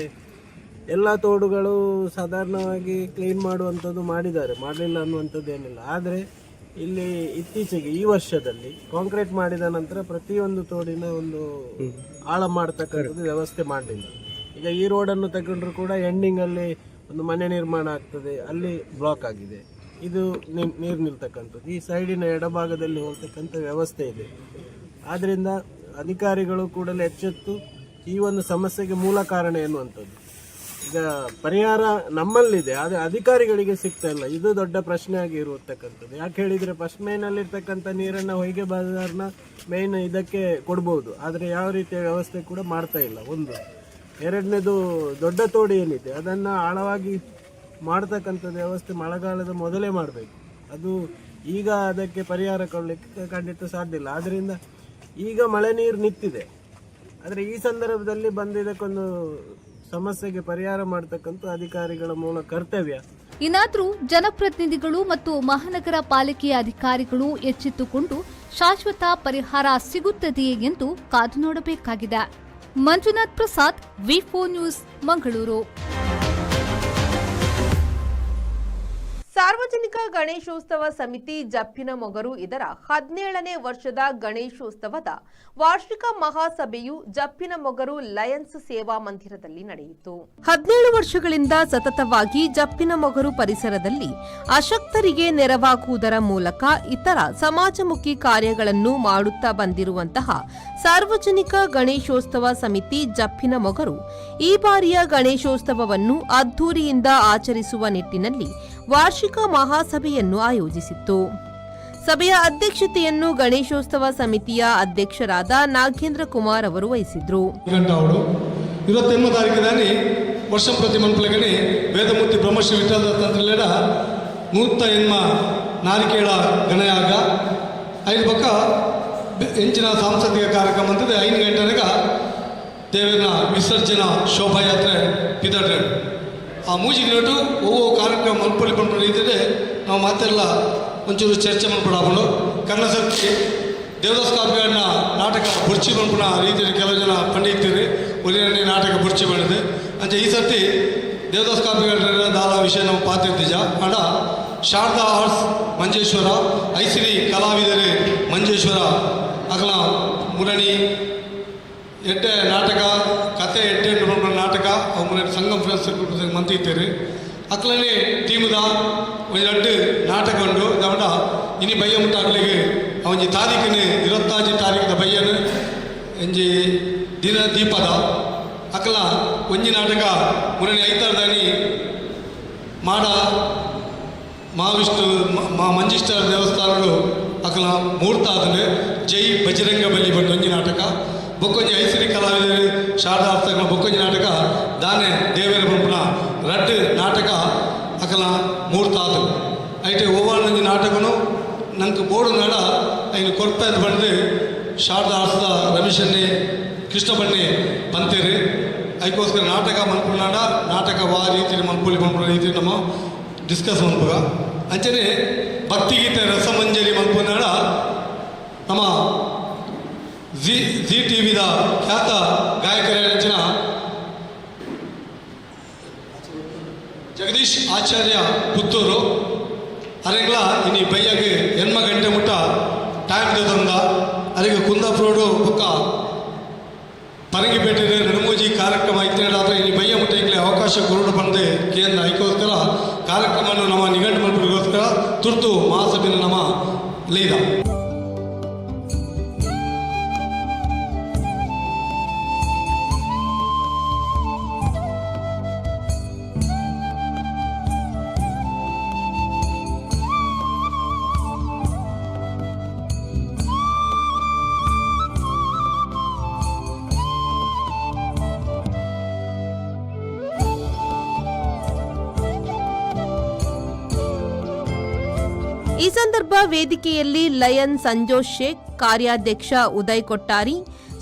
ಎಲ್ಲ ತೋಡುಗಳು ಸಾಧಾರಣವಾಗಿ ಕ್ಲೀನ್ ಮಾಡುವಂಥದ್ದು ಮಾಡಿದ್ದಾರೆ, ಮಾಡಲಿಲ್ಲ ಅನ್ನುವಂಥದ್ದು ಏನಿಲ್ಲ. ಆದರೆ ಇಲ್ಲಿ ಇತ್ತೀಚೆಗೆ ಈ ವರ್ಷದಲ್ಲಿ ಕಾಂಕ್ರೀಟ್ ಮಾಡಿದ ನಂತರ ಪ್ರತಿಯೊಂದು ತೋಡಿನ ಒಂದು ಆಳ ಮಾಡ್ತಕ್ಕಂಥದ್ದು ವ್ಯವಸ್ಥೆ ಮಾಡಲಿಲ್ಲ. ಈಗ ಈ ರೋಡನ್ನು ತಗೊಂಡ್ರು ಕೂಡ ಎಂಡಿಂಗಲ್ಲಿ ಒಂದು ಮನೆ ನಿರ್ಮಾಣ ಆಗ್ತದೆ, ಅಲ್ಲಿ ಬ್ಲಾಕ್ ಆಗಿದೆ. ಇದು ನೀರು ನಿಲ್ತಕ್ಕಂಥದ್ದು ಈ ಸೈಡಿನ ಎಡಭಾಗದಲ್ಲಿ ಹೋಗ್ತಕ್ಕಂಥ ವ್ಯವಸ್ಥೆ ಇದೆ. ಆದ್ದರಿಂದ ಅಧಿಕಾರಿಗಳು ಕೂಡಲೇ ಎಚ್ಚೆತ್ತು ಈ ಒಂದು ಸಮಸ್ಯೆಗೆ ಮೂಲ ಕಾರಣ ಎನ್ನುವಂಥದ್ದು. ಈಗ ಪರಿಹಾರ ನಮ್ಮಲ್ಲಿದೆ, ಆದರೆ ಅಧಿಕಾರಿಗಳಿಗೆ ಸಿಗ್ತಾ ಇಲ್ಲ. ಇದು ದೊಡ್ಡ ಪ್ರಶ್ನೆ ಆಗಿ ಇರುತ್ತಕ್ಕಂಥದ್ದು. ಯಾಕೆ ಹೇಳಿದರೆ ಫಸ್ಟ್ ಮೇನಲ್ಲಿರ್ತಕ್ಕಂಥ ನೀರನ್ನು ಹೊಯ್ಗೆ ಬಾಜಾರ್ನ ಮೇನ್ ಇದಕ್ಕೆ ಕೊಡ್ಬೋದು, ಆದರೆ ಯಾವ ರೀತಿಯ ವ್ಯವಸ್ಥೆ ಕೂಡ ಮಾಡ್ತಾ ಇಲ್ಲ. ಒಂದು ಎರಡನೇದು ದೊಡ್ಡ ತೋಡು ಏನಿದೆ ಅದನ್ನು ಆಳವಾಗಿ ಮಾಡ್ತಕ್ಕಂಥ ವ್ಯವಸ್ಥೆ ಮಳೆಗಾಲದ ಮೊದಲೇ ಮಾಡಬೇಕು. ಅದು ಈಗ ಅದಕ್ಕೆ ಪರಿಹಾರ ಕೊಡಲಿಕ್ಕೆ ಖಂಡಿತ ಸಾಧ್ಯ ಇಲ್ಲ. ಆದ್ದರಿಂದ ಈಗ ಮಳೆ ನೀರು ನಿಂತಿದೆ, ಆದರೆ ಈ ಸಂದರ್ಭದಲ್ಲಿ ಬಂದು ಇದಕ್ಕೊಂದು ಸಮಸ್ಯೆಗೆ ಪರಿಹಾರ ಮಾಡ್ತಕ್ಕಂಥ ಅಧಿಕಾರಿಗಳ ಮೂಲ ಕರ್ತವ್ಯ.
ಇನ್ನಾದರೂ ಜನಪ್ರತಿನಿಧಿಗಳು ಮತ್ತು ಮಹಾನಗರ ಪಾಲಿಕೆಯ ಅಧಿಕಾರಿಗಳು ಎಚ್ಚೆತ್ತುಕೊಂಡು ಶಾಶ್ವತ ಪರಿಹಾರ ಸಿಗುತ್ತದೆಯೇ ಎಂದು ಕಾದು ನೋಡಬೇಕಾಗಿದೆ. ಮಂಜುನಾಥ್ ಪ್ರಸಾದ್, ವಿ4 ನ್ಯೂಸ್, ಮಂಗಳೂರು.
ಸಾರ್ವಜನಿಕ ಗಣೇಶೋತ್ಸವ ಸಮಿತಿ ಜಪ್ಪಿನಮೊಗರು ಇದರ 17ನೇ ವರ್ಷದ ಗಣೇಶೋತ್ಸವದ ವಾರ್ಷಿಕ ಮಹಾಸಭೆಯು ಜಪ್ಪಿನಮೊಗರು ಲಯನ್ಸ್ ಸೇವಾ ಮಂದಿರದಲ್ಲಿ ನಡೆಯಿತು. 17 ವರ್ಷಗಳಿಂದ ಸತತವಾಗಿ ಜಪ್ಪಿನಮೊಗರು ಪರಿಸರದಲ್ಲಿ ಅಶಕ್ತರಿಗೆ ನೆರವಾಗುವುದರ ಮೂಲಕ ಇತರ ಸಮಾಜಮುಖಿ ಕಾರ್ಯಗಳನ್ನು ಮಾಡುತ್ತಾ ಬಂದಿರುವಂತಹ ಸಾರ್ವಜನಿಕ ಗಣೇಶೋತ್ಸವ ಸಮಿತಿ ಜಪ್ಪಿನಮೊಗರು ಈ ಬಾರಿಯ ಗಣೇಶೋತ್ಸವವನ್ನು ಅದ್ದೂರಿಯಿಂದ ಆಚರಿಸುವ ನಿಟ್ಟಿನಲ್ಲಿ ವಾರ್ಷಿಕ ಮಹಾಸಭೆಯನ್ನು ಆಯೋಜಿಸಿತ್ತು. ಸಭೆಯ ಅಧ್ಯಕ್ಷತೆಯನ್ನು ಗಣೇಶೋತ್ಸವ ಸಮಿತಿಯ ಅಧ್ಯಕ್ಷರಾದ ನಾಗೇಂದ್ರ ಕುಮಾರ್ ಅವರು ವಹಿಸಿದ್ರು.
28 తారీఖుదాని వర్షం ప్రతి మనుపులకని వేదమూర్తి బ్రహ్మశ్రీ విఠల తంత్రులేడ నూత ఎన్మ నారికేళ గణయాಗ 5 పక్క ಎಂಚಿನ ಸಾಂಸ್ಕೃತಿಕ ಕಾರ್ಯಕ್ರಮ ಅಂತದೆ 5 ಗಂಟೆನಾಗ ದೇವರ ವಿಸರ್ಜನ ಶೋಭಾಯಾತ್ರೆ ಪಿದಡ್ರೆ ಆ ಮೂಜಿಗೆ ನೋಟು ಒவ்வொரு ಕಾರ್ಯಕ್ರಮ ಮಲ್ಪಲ್ಲಿ ಬಂದ ರೀತಿಯಲ್ಲಿ ನಾವು ಮಾತೆಲ್ಲ ಒಂಚೂರು ಚರ್ಚೆ ಮಾಡ್ಬಿಡಾಕೊಂಡು ಕನ್ನಡ ಸರ್ತಿ ದೇವದಾಸ್ ಕಾವ್ಯನ ನಾಟಕ ಬುರ್ಚಿ ಬಂದ್ಬಿಡ ರೀತಿಯಲ್ಲಿ ಕೆಲವು ಜನ ಪಂಡಿತರು ಒಲಿನೇ ನಾಟಕ ಬುರ್ಚಿ ಮಾಡಿದೆ ಅಂಚೆ ಈ ಸರ್ತಿ ದೇವದಾಸ್ ಕಾವ್ಯಗಳ ದಾಲ ವಿಷಯ ನಾವು ಪಾತಿರ್ತೀಜ ಆಡ ಶಾರದಾ ಆರ್ಟ್ಸ್ ಮಂಜೇಶ್ವರ ಐಸಿರಿ ಕಲಾವಿದರು ಮಂಜೇಶ್ವರ ಅಗಲ ಮುರಣಿ ಎಡ್ಡೆ ನಾಟಕ ಕತೆ ಎಡ್ಡೆ ನಾಟಕ ಅವ್ರ ಸಂಗಮ್ ಫ್ರೆಂಡ್ಸ್ ಮಂತ್ ಇತ್ತೀರಿ ಅಕ್ಲನೇ ಟೀಮ್ದ ಒಂದು ಎರಡು ನಾಟಕ ಉಂಟು ದವಡ ಇನಿ ಬಯ್ಯ ಮುಟ್ಟಾಗ್ಲಿಗೆ ಅವನ ತಾರೀಖಿನ 25 ತಾರೀಖದ ಬಯ್ಯನು ಎಂಜಿ ದಿನ ದೀಪದ ಅಕ್ಲ ಒಂಜಿ ನಾಟಕ ಮುರಣಿ 5 ಮಾಡ ಮಹಾವಿಷ್ಣು ಮಂಜಿಷ್ಠರ ದೇವಸ್ಥಾನಗಳು ಅಕ್ಲ ಮೂರ್ತ ಆದನು ಜೈ ಬಜರಂಗ ಬಲಿ ಬಂದು ಒಂಜಿ ನಾಟಕ ಬೊಕ್ಕೊಂಜಿ ಐಸಿರಿ ಕಲಾವಿದರು ಶಾರದಾ ಅರ್ಥಗಳ ಬೊಕ್ಕೊಂಜಿ ನಾಟಕ ದಾನೆ ದೇವೇರ ಬಂಪುನ ರಡ್ ನಾಟಕ ಅಕಲ ಮೂರ್ತ ಆದನು ಐಟೆ ಓವಾಳೊಂಜಿ ನಾಟಕನು ನಂಗೆ ಬೋರ್ಡು ನಾಡ ಐನು ಕೊರಪೆ ಅಂತ ಬಂದು ಶಾರದಾ ಅರ್ಥದ ರಮೇಶನ್ನೇ ಕೃಷ್ಣ ಬಣ್ಣೆ ಬಂತೀರಿ ಅದಕ್ಕೋಸ್ಕರ ನಾಟಕ ಮನ್ಪುನಾಡ ನಾಟಕ ವಾ ರೀತಿ ಮನ್ಪುಲಿ ಮನ್ಪುನ ರೀತಿ ನಮ್ಮ ಡಿಸ್ಕಸ್ ಮನ್ಪುಗ ಅಂಚನೆ ಭಕ್ತಿಗೀತೆ ರಸಮಂಜರಿ ಮನ್ಪುನಾಡ ನಮ್ಮ ಜಿ ಟಿವಿದ ಖ್ಯಾತ ಗಾಯಕರ ನೆಚ್ಚಿನ ಜಗದೀಶ್ ಆಚಾರ್ಯ ಪುತ್ತೂರು ಅರೆಗ್ಲ ಇನಿ ಬೈಯಾಗೆ 8 ಗಂಟೆ ಮುಟ್ಟ ಟೈಮ್ ತಂದ ಅಲ್ಲಿಗೆ ಪರಂಗಿಪೇಟೆ ರಣಮೂಜಿ ಕಾರ್ಯಕ್ರಮ ಇತ್ತೇನಾದರೆ ಇಲ್ಲಿ ಬಯ್ಯ ಮುಟ್ಟೆಗೆ ಅವಕಾಶ ಕೊರಡು ಬಂದೆ ಕೇಂದ್ರ ಐಕೋಸ್ಕರ ಕಾರ್ಯಕ್ರಮವನ್ನು ನಮ್ಮ ನಿಘಂಟು ಮಲ್ಪರಿಗೋಸ್ಕರ ತುರ್ತು ಮಹಾಸಭೆಯನ್ನು ನಮ್ಮ ಲೀದ
ಈ ಸಂದರ್ಭ ವೇದಿಕೆಯಲ್ಲಿ ಲಯನ್ ಸಂಜೋಷ್ ಶೇಖ್, ಕಾರ್ಯಾಧ್ಯಕ್ಷ ಉದಯ್ ಕೊಟ್ಟಾರಿ,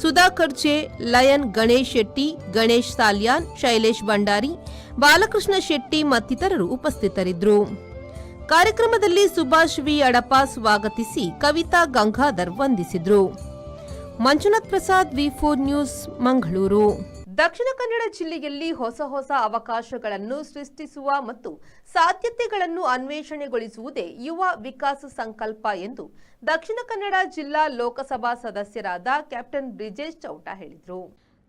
ಸುಧಾಕರ್ ಛೆ, ಲಯನ್ ಗಣೇಶ್ ಶೆಟ್ಟಿ, ಗಣೇಶ್ ಸಾಲ್ಯಾನ್, ಶೈಲೇಶ್ ಭಂಡಾರಿ, ಬಾಲಕೃಷ್ಣ ಶೆಟ್ಟಿ ಮತ್ತಿತರರು ಉಪಸ್ಥಿತರಿದ್ದರು. ಕಾರ್ಯಕ್ರಮದಲ್ಲಿ ಸುಭಾಷ್ ವಿ ಅಡಪ ಸ್ವಾಗತಿಸಿ ಕವಿತಾ ಗಂಗಾಧರ್ ವಂದಿಸಿದ್ರು. ಮಂಜುನಾಥ್ ಪ್ರಸಾದ್, ವಿ4 ನ್ಯೂಸ್, ಮಂಗಳೂರು. ದಕ್ಷಿಣ ಕನ್ನಡ ಜಿಲ್ಲೆಯಲ್ಲಿ ಹೊಸ ಅವಕಾಶಗಳನ್ನು ಸೃಷ್ಟಿಸುವ ಮತ್ತು ಸಾಧ್ಯತೆಗಳನ್ನು ಅನ್ವೇಷಣೆಗೊಳಿಸುವುದೇ ಯುವ ವಿಕಾಸ ಸಂಕಲ್ಪ ಎಂದು ದಕ್ಷಿಣ ಕನ್ನಡ ಜಿಲ್ಲಾ ಲೋಕಸಭಾ ಸದಸ್ಯರಾದ ಕ್ಯಾಪ್ಟನ್ ಬ್ರಿಜೇಶ್ ಚೌಟ ಹೇಳಿದರು.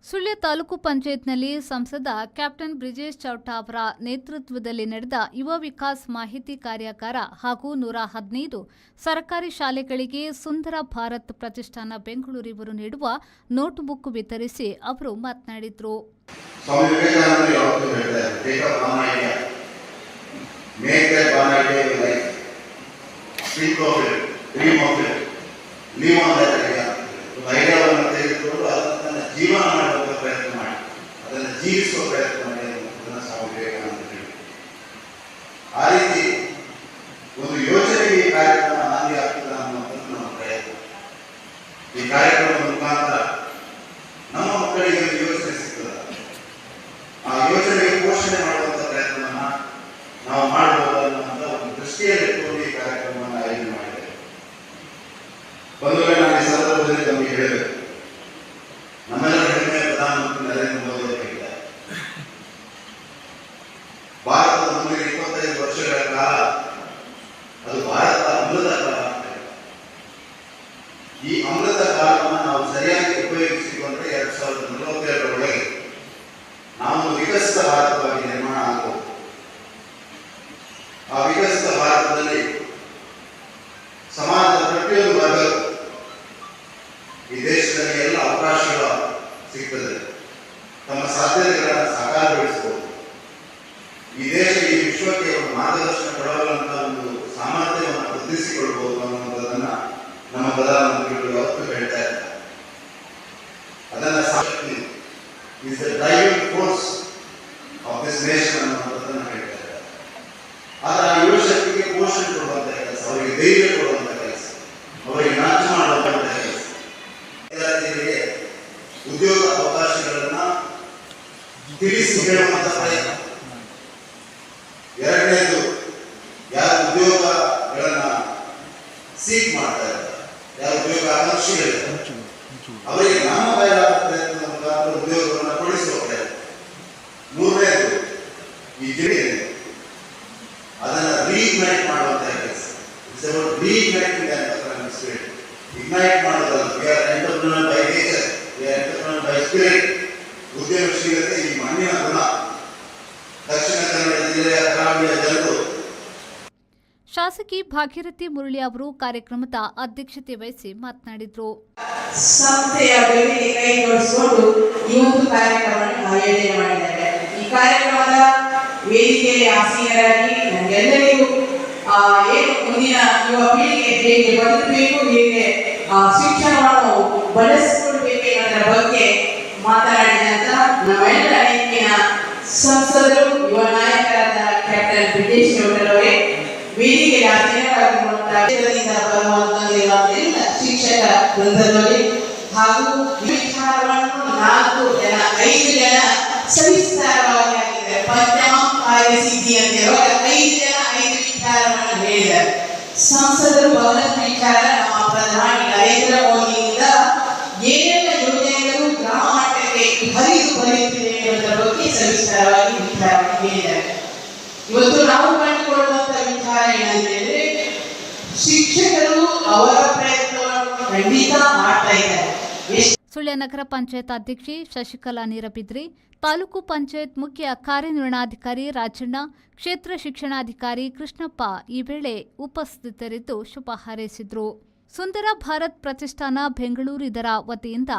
ಸುಳ್ಯ ತಾಲೂಕು ಪಂಚಾಯತ್ನಲ್ಲಿ ಸಂಸದ ಕ್ಯಾಪ್ಟನ್ ಬ್ರಿಜೇಶ್ ಚೌಟ ಅವರ ನೇತೃತ್ವದಲ್ಲಿ ನಡೆದ ಯುವ ವಿಕಾಸ್ ಮಾಹಿತಿ ಕಾರ್ಯಾಗಾರ ಹಾಗೂ 115 ಸರ್ಕಾರಿ ಶಾಲೆಗಳಿಗೆ ಸುಂದರ ಭಾರತ್ ಪ್ರತಿಷ್ಠಾನ ಬೆಂಗಳೂರು ಇವರು ನೀಡುವ ನೋಟ್ಬುಕ್ ವಿತರಿಸಿ ಅವರು ಮಾತನಾಡಿದರು.
ಜೀವನ ಮಾಡುವ ಪ್ರಯತ್ನ ಮಾಡಿ, ಅದನ್ನು ಜೀವಿಸುವ ಪ್ರಯತ್ನ ಮಾಡಿ ಅನ್ನೋದನ್ನು ಸ್ವಾಮಿ ವಿವೇಕಾನಂದ ಹೇಳಿದರು. ಆ ರೀತಿ ಒಂದು ಯೋಜನೆಗೆ ಈ ಕಾರ್ಯಕ್ರಮ ನಾಂದಿ ಆಗ್ತದೆ ಅನ್ನುವಂಥದ್ದು ನಮ್ಮ ಪ್ರಯತ್ನ. ಈ ಕಾರ್ಯಕ್ರಮದ ಮುಖಾಂತರ ನಮ್ಮ ಮಕ್ಕಳಿಗೆ ಒಂದು ಯೋಚನೆ ಸಿಗ್ತದೆ. ಆ ಯೋಜನೆಗೆ ಪೋಷಣೆ ಮಾಡುವಂಥ ಪ್ರಯತ್ನವನ್ನ ನಾವು ಮಾಡಬಹುದು ಅನ್ನುವಂಥ ಒಂದು ದೃಷ್ಟಿಯಲ್ಲಿಟ್ಟುಕೊಂಡು ಈ ಕಾರ್ಯಕ್ರಮವನ್ನು ಆಯೋಜನೆ ಮಾಡಿದ್ದೇವೆ. ಬಂಧುಗಳೇ, ನಾನು ಈ ಸಂದರ್ಭದಲ್ಲಿ ನಮಗೆ ಹೇಳಬೇಕು, ನಮ್ಮೆಲ್ಲರ ಹೆಮ್ಮೆಯ ಪ್ರಧಾನಮಂತ್ರಿ ನರೇಂದ್ರ ಮೋದಿ ಅವರಿದ್ದಾರೆ. ಭಾರತದ ಮುಂದಿನ 25 ವರ್ಷಗಳ ಕಾಲ ಅದು ಭಾರತ ಅಮೃತ ಕಾಲ. ಈ ಅಮೃತ ಕಾಲವನ್ನು ನಾವು ಸರಿಯಾಗಿ ಉಪಯೋಗಿಸಿಕೊಂಡ್ರೆ 2047 ನಾವು ವಿಕಸಿತ ಭಾರತವಾಗಿ ನಿರ್ಮಾಣ ಆಗಬಹುದು. ಆ ವಿಕಸಿತ ಭಾರತದಲ್ಲಿ ಸಮಾಜದ ಪ್ರತಿಯೊಂದು ವರ್ಗ ಈ ದೇಶದಲ್ಲಿ ಎಲ್ಲ ಅವಕಾಶಗಳು ಸಿಗ್ತದೆ, ತಮ್ಮ ಸಾಧ್ಯತೆಗಳನ್ನು ಸಾಕಾರಗೊಳಿಸಬಹುದು. ಈ ದೇಶ ಈ ವಿಶ್ವಕ್ಕೆ ಒಂದು ಮಾರ್ಗದರ್ಶನ ಕೊಡಬಲ್ಲಂತ ಒಂದು ಸಾಮರ್ಥ್ಯವನ್ನು ವೃದ್ಧಿಸಿಕೊಳ್ಬಹುದು ಅನ್ನುವಂಥದ್ದನ್ನ ನಮ್ಮ ಪ್ರಧಾನಮಂತ್ರಿಗಳು ಯಾವತ್ತೂ ಹೇಳ್ತಾ ಇದ್ದಾರೆ. ಅದನ್ನ ಶಕ್ತಿ is the driving force of this nation ಅನ್ನುವಂಥದ್ದನ್ನ ಹೇಳ್ತಾ ಇದ್ದಾರೆ. ಆದರೆ ಆ ಯುವ ಶಕ್ತಿಗೆ ಪೋಷಣೆ ಕೊಡುವಂತ ಕೆಲಸ, ಅವರಿಗೆ ಧೈರ್ಯ ಕೊಡುವಂತ ಕೆಲಸ, ಅವರಿಗೆ ನಾಚು ಮಾಡುವಂತ ಕೆಲಸ, ವಿದ್ಯಾರ್ಥಿಗಳಿಗೆ ಉದ್ಯೋಗ ಅವಕಾಶಗಳನ್ನ ತಿಳಿಸಿ ಹೇಳುವಂತ ಪ್ರಯತ್ನ. ಎರಡನೇದು, ಯಾರು ಉದ್ಯೋಗಗಳನ್ನ ಸೀಕ್ ಮಾಡ್ತಾ ಇದ್ದಾರೆ, ಯಾರು ಉದ್ಯೋಗ ಆಕಾಂಕ್ಷಿಗಳಿದ್ದಾರೆ, ಅವರಿಗೆ ನಮ್ಮ ಕೈಲಾದ ಪ್ರಯತ್ನದ ಮುಖಾಂತರ ಉದ್ಯೋಗವನ್ನು ಕೊಡಿಸುವ ಪ್ರಯತ್ನ. ಮೂರನೇದು, ಈ ಜಿಲ್ಲೆ ಅದನ್ನ ರೀಇಗ್ನೈಟ್ ಮಾಡುವಂತ ಕೆಲಸ. It's about reigniting the economic spirit. Ignite ಮಾಡೋದಲ್ಲ, we are entrepreneur by nature, we are entrepreneur by spirit. ಉದ್ಯಮಶೀಲತೆ ಈ ಮಣ್ಣಿನ ಗುಣ. ದಕ್ಷಿಣ ಕನ್ನಡ ಜಿಲ್ಲೆಯ ಕರಾವಳಿಯ ಜನರು.
ಶಾಸಕಿ ಭಾಗೀರಥಿ ಮುರಳಿ ಅವರು ಕಾರ್ಯಕ್ರಮದ ಅಧ್ಯಕ್ಷತೆ ವಹಿಸಿ ಮಾತನಾಡಿದರು.
ಸಂಸ್ಥೆಯ ಅಭಿವೃದ್ಧಿ ಕೈ ಜೋಡಿಸಿಕೊಂಡು ಈ ಒಂದು ಕಾರ್ಯಕ್ರಮವನ್ನು ಆಯೋಜನೆ ಮಾಡಿದ್ದಾರೆ. ಈ ಕಾರ್ಯಕ್ರಮದ ವೇದಿಕೆಯಲ್ಲಿ ಆಸೀನರಾಗಿ ನಮಗೆಲ್ಲರಿಗೂ ಏನು ಮುಂದಿನ ಯುವ ಪೀಳಿಗೆ ಹೇಗೆ ಬದುಕಬೇಕು, ಹೇಗೆ ಶಿಕ್ಷಣವನ್ನು ಬಳಸಿಕೊಳ್ಬೇಕು ಅನ್ನೋದರ ಬಗ್ಗೆ ಮಾತನಾಡಿದಂತ ನಮ್ಮೆಲ್ಲರ ನೆಚ್ಚಿನ ಸಂಸದರು, ಯುವ ನಾಯಕರಾದ ಕ್ಯಾಪ್ಟನ್ ಬ್ರಿಜೇಶ್ ಚೌಟರವರೇ, ವೇದಿಕೆಗೆ ಆಸೀನರಾಗಿರುವಂತಹ ಬರುವಂತಹ ಶಿಕ್ಷಕ ವೃಂದದವರೇ ಹಾಗೂ ವಿಚಾರವನ್ನು 5 ಜನ ಸವಿಸ್ತಾರವಾಗಿ ಆಗಿದ್ದಾರೆ. ಪಂಚಮ ಕಾರ್ಯಸಿದ್ಧಿ ಅಂತ ಹೇಳುವಾಗ 5 ಜನ 5 ವಿಚಾರವನ್ನು ಹೇಳಿದ್ದಾರೆ. ಸಂಸದರು ಬಹಳಷ್ಟು ವಿಚಾರ ನಮ್ಮ ಪ್ರಧಾನಿ ನರೇಂದ್ರ ಮೋದಿಯಿಂದ ಏನೆಲ್ಲ ಯೋಜನೆಗಳು ಗ್ರಾಮ ಮಟ್ಟಕ್ಕೆ ಹರಿದು ಬರುತ್ತಿದೆ ಎನ್ನುವುದರ ಬಗ್ಗೆ ಸವಿಸ್ತಾರವಾಗಿ ವಿಚಾರವನ್ನು ಹೇಳಿದ್ದಾರೆ. ಇವತ್ತು ನಾವು ಕಂಡುಕೊಳ್ಳುವಂತಹ ವಿಚಾರ ಏನಂತಂದ್ರೆ, ಶಿಕ್ಷಕರು ಅವರ ಪ್ರಯತ್ನವನ್ನು ಖಂಡಿತ ಮಾಡ್ತಾ ಇದ್ದಾರೆ.
ಸುಳ್ಯ ನಗರ ಪಂಚಾಯತ್ ಅಧ್ಯಕ್ಷೆ ಶಶಿಕಲಾ ನೀರಬಿದ್ರಿ, ತಾಲೂಕು ಪಂಚಾಯತ್ ಮುಖ್ಯ ಕಾರ್ಯನಿರ್ವಹಣಾಧಿಕಾರಿ ರಾಜಣ್ಣ, ಕ್ಷೇತ್ರ ಶಿಕ್ಷಣಾಧಿಕಾರಿ ಕೃಷ್ಣಪ್ಪ ಈ ವೇಳೆ ಉಪಸ್ಥಿತರಿದ್ದು ಶುಭ ಹಾರೈಸಿದರು. ಸುಂದರ ಭಾರತ್ ಪ್ರತಿಷ್ಠಾನ ಬೆಂಗಳೂರು ಇದರ ವತಿಯಿಂದ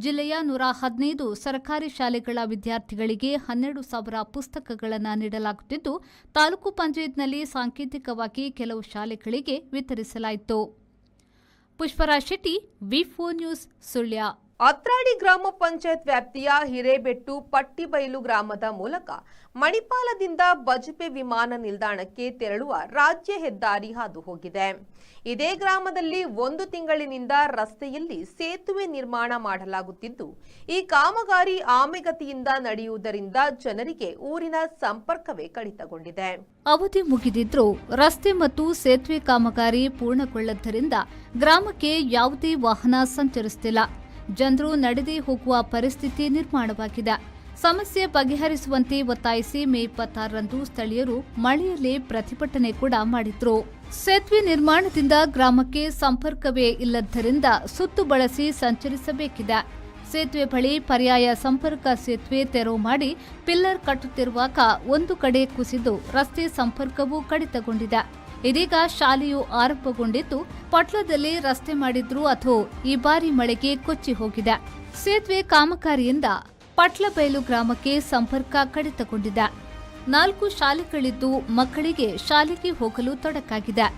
ಜಿಲ್ಲೆಯ 115 ಸರ್ಕಾರಿ ಶಾಲೆಗಳ ವಿದ್ಯಾರ್ಥಿಗಳಿಗೆ 12,000 ಪುಸ್ತಕಗಳನ್ನು ನೀಡಲಾಗುತ್ತಿದ್ದು, ತಾಲೂಕು ಪಂಚಾಯತ್ನಲ್ಲಿ ಸಾಂಕೇತಿಕವಾಗಿ ಕೆಲವು ಶಾಲೆಗಳಿಗೆ ವಿತರಿಸಲಾಯಿತು. ಪುಷ್ಪರಾಜ್ ಶೆಟ್ಟಿ, ವಿ4 ನ್ಯೂಸ್, ಸುಳ್ಯ.
ಅತ್ರಾಡಿ ಗ್ರಾಮ ಪಂಚಾಯತ್ ವ್ಯಾಪ್ತಿಯ ಹಿರೇಬೆಟ್ಟು ಪಟ್ಟಿಬೈಲು ಗ್ರಾಮದ ಮೂಲಕ ಮಣಿಪಾಲದಿಂದ ಬಜ್ಪೆ ವಿಮಾನ ನಿಲ್ದಾಣಕ್ಕೆ ತೆರಳುವ ರಾಜ್ಯ ಹೆದ್ದಾರಿ ಹಾದು ಹೋಗಿದೆ. ಇದೇ ಗ್ರಾಮದಲ್ಲಿ 1 ತಿಂಗಳಿನಿಂದ ರಸ್ತೆಯಲ್ಲಿ ಸೇತುವೆ ನಿರ್ಮಾಣ ಮಾಡಲಾಗುತ್ತಿದ್ದು, ಈ ಕಾಮಗಾರಿ ಆಮೆಗತಿಯಿಂದ ನಡೆಯುವುದರಿಂದ ಜನರಿಗೆ ಊರಿನ ಸಂಪರ್ಕವೇ ಕಡಿತಗೊಂಡಿದೆ.
ಅವಧಿ ಮುಗಿದಿದ್ರೂ ರಸ್ತೆ ಮತ್ತು ಸೇತುವೆ ಕಾಮಗಾರಿ ಪೂರ್ಣಗೊಳ್ಳದ್ದರಿಂದ ಗ್ರಾಮಕ್ಕೆ ಯಾವುದೇ ವಾಹನ ಸಂಚರಿಸುತ್ತಿಲ್ಲ. ಜನರು ನಡೆದೇ ಹೋಗುವ ಪರಿಸ್ಥಿತಿ ನಿರ್ಮಾಣವಾಗಿದೆ. ಸಮಸ್ಯೆ ಬಗೆಹರಿಸುವಂತೆ ಒತ್ತಾಯಿಸಿ ಮೇ 26ರಂದು ಸ್ಥಳೀಯರು ಮಳೆಯಲ್ಲೇ ಪ್ರತಿಭಟನೆ ಕೂಡ ಮಾಡಿದ್ರು. ಸೇತುವೆ ನಿರ್ಮಾಣದಿಂದ ಗ್ರಾಮಕ್ಕೆ ಸಂಪರ್ಕವೇ ಇಲ್ಲದ್ದರಿಂದ ಸುತ್ತು ಬಳಸಿ ಸಂಚರಿಸಬೇಕಿದೆ. ಸೇತುವೆ ಬಳಿ ಪರ್ಯಾಯ ಸಂಪರ್ಕ ಸೇತುವೆ ತೆರವು ಮಾಡಿ ಪಿಲ್ಲರ್ ಕಟ್ಟುತ್ತಿರುವಾಗ ಒಂದು ಕಡೆ ಕುಸಿದು ರಸ್ತೆ ಸಂಪರ್ಕವೂ ಕಡಿತಗೊಂಡಿದೆ. ಇದೀಗ ಶಾಲೆಯು ಆರಂಭಗೊಂಡಿದ್ದು, ಪಟ್ಲದಲ್ಲಿ ರಸ್ತೆ ಮಾಡಿದ್ರು ಅಥವಾ ಈ ಬಾರಿ ಮಳೆಗೆ ಕೊಚ್ಚಿ ಹೋಗಿದೆ. ಸೇತುವೆ ಕಾಮಗಾರಿಯಿಂದ ಪಟ್ಲಬೈಲು ಗ್ರಾಮಕ್ಕೆ ಸಂಪರ್ಕ ಕಡಿತಗೊಂಡಿದೆ. 4 ಶಾಲೆಗಳಿದ್ದು ಮಕ್ಕಳಿಗೆ ಶಾಲೆಗೆ ಹೋಗಲು ತೊಡಕಾಗಿದೆ.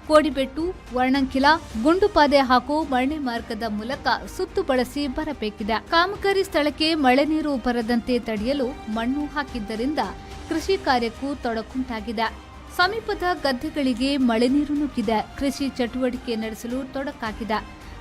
ಕೋಡಿಬೆಟ್ಟು, ವರ್ಣಂಕಿಲ, ಗುಂಡುಪಾದೆ ಹಾಗೂ ಮರಳಿ ಮಾರ್ಗದ ಮೂಲಕ ಸುತ್ತು ಬಳಸಿ ಬರಬೇಕಿದೆ. ಕಾಮಗಾರಿ ಸ್ಥಳಕ್ಕೆ ಮಳೆ ನೀರು ಬರದಂತೆ ತಡೆಯಲು ಮಣ್ಣು ಹಾಕಿದ್ದರಿಂದ ಕೃಷಿ ಕಾರ್ಯಕ್ಕೂ ತೊಡಕುಂಟಾಗಿದೆ. ಸಮೀಪದ ಗದ್ದೆಗಳಿಗೆ ಮಳೆ ನೀರು ನುಗ್ಗಿದೆ. ಕೃಷಿ ಚಟುವಟಿಕೆ ನಡೆಸಲು ತೊಡಕಾಗಿದೆ.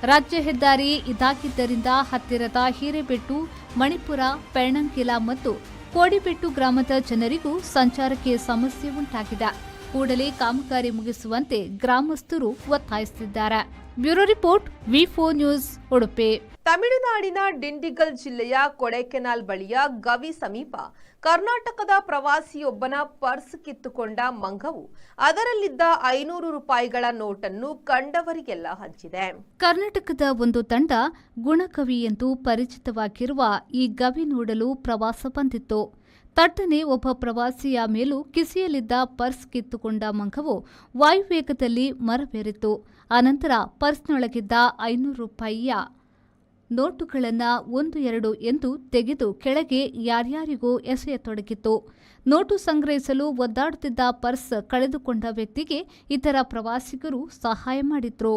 ರಾಜ್ಯ ಹೆದ್ದಾರಿ ಇದಾಗಿದ್ದರಿಂದ ಹತ್ತಿರದ ಹಿರೇಬೆಟ್ಟು, ಮಣಿಪುರ, ಪೆರ್ಣಂಕಿಲ ಮತ್ತು ಕೋಡಿಬೆಟ್ಟು ಗ್ರಾಮದ ಜನರಿಗೂ ಸಂಚಾರಕ್ಕೆ ಸಮಸ್ಯೆ ಉಂಟಾಗಿದೆ. ಕೂಡಲೇ ಕಾಮಗಾರಿ ಮುಗಿಸುವಂತೆ ಗ್ರಾಮಸ್ಥರು ಒತ್ತಾಯಿಸುತ್ತಿದ್ದಾರೆ. ಬ್ಯೂರೋ ರಿಪೋರ್ಟ್, ವಿ4 ನ್ಯೂಸ್, ಉಡುಪಿ.
ತಮಿಳುನಾಡಿನ ಡಿಂಡಿಗಲ್ ಜಿಲ್ಲೆಯ ಕೊಡೈಕೆನಾಲ್ ಬಳಿಯ ಗವಿ ಸಮೀಪ ಕರ್ನಾಟಕದ ಪ್ರವಾಸಿಯೊಬ್ಬನ ಪರ್ಸ್ ಕಿತ್ತುಕೊಂಡ ಮಂಗವು ಅದರಲ್ಲಿದ್ದ 500 ರೂಪಾಯಿಗಳ ನೋಟನ್ನು ಕಂಡವರಿಗೆಲ್ಲ ಹಂಚಿದೆ.
ಕರ್ನಾಟಕದ ಒಂದು ತಂಡ ಗುಣಕವಿ ಎಂದು ಪರಿಚಿತವಾಗಿರುವ ಈ ಗವಿ ನೋಡಲು ಪ್ರವಾಸ ಬಂದಿತ್ತು. ತಟ್ಟನೆ ಒಬ್ಬ ಪ್ರವಾಸಿಯ ಮೇಲೂ ಕಿಸೆಯಲ್ಲಿದ್ದ ಪರ್ಸ್ ಕಿತ್ತುಕೊಂಡ ಮಂಗವು ವಾಯುವೇಗದಲ್ಲಿ ಮರವೇರಿತು. ಅನಂತರ ಪರ್ಸ್ನೊಳಗಿದ್ದ 500 ರೂಪಾಯಿಯ ನೋಟುಗಳನ್ನು 1-2 ಎಂದು ತೆಗೆದು ಕೆಳಗೆ ಯಾರ್ಯಾರಿಗೂ ಎಸೆಯತೊಡಗಿತ್ತು. ನೋಟು ಸಂಗ್ರಹಿಸಲು ಒದ್ದಾಡುತ್ತಿದ್ದ ಪರ್ಸ್ ಕಳೆದುಕೊಂಡ ವ್ಯಕ್ತಿಗೆ ಇತರ ಪ್ರವಾಸಿಗರು ಸಹಾಯ ಮಾಡಿದ್ರು.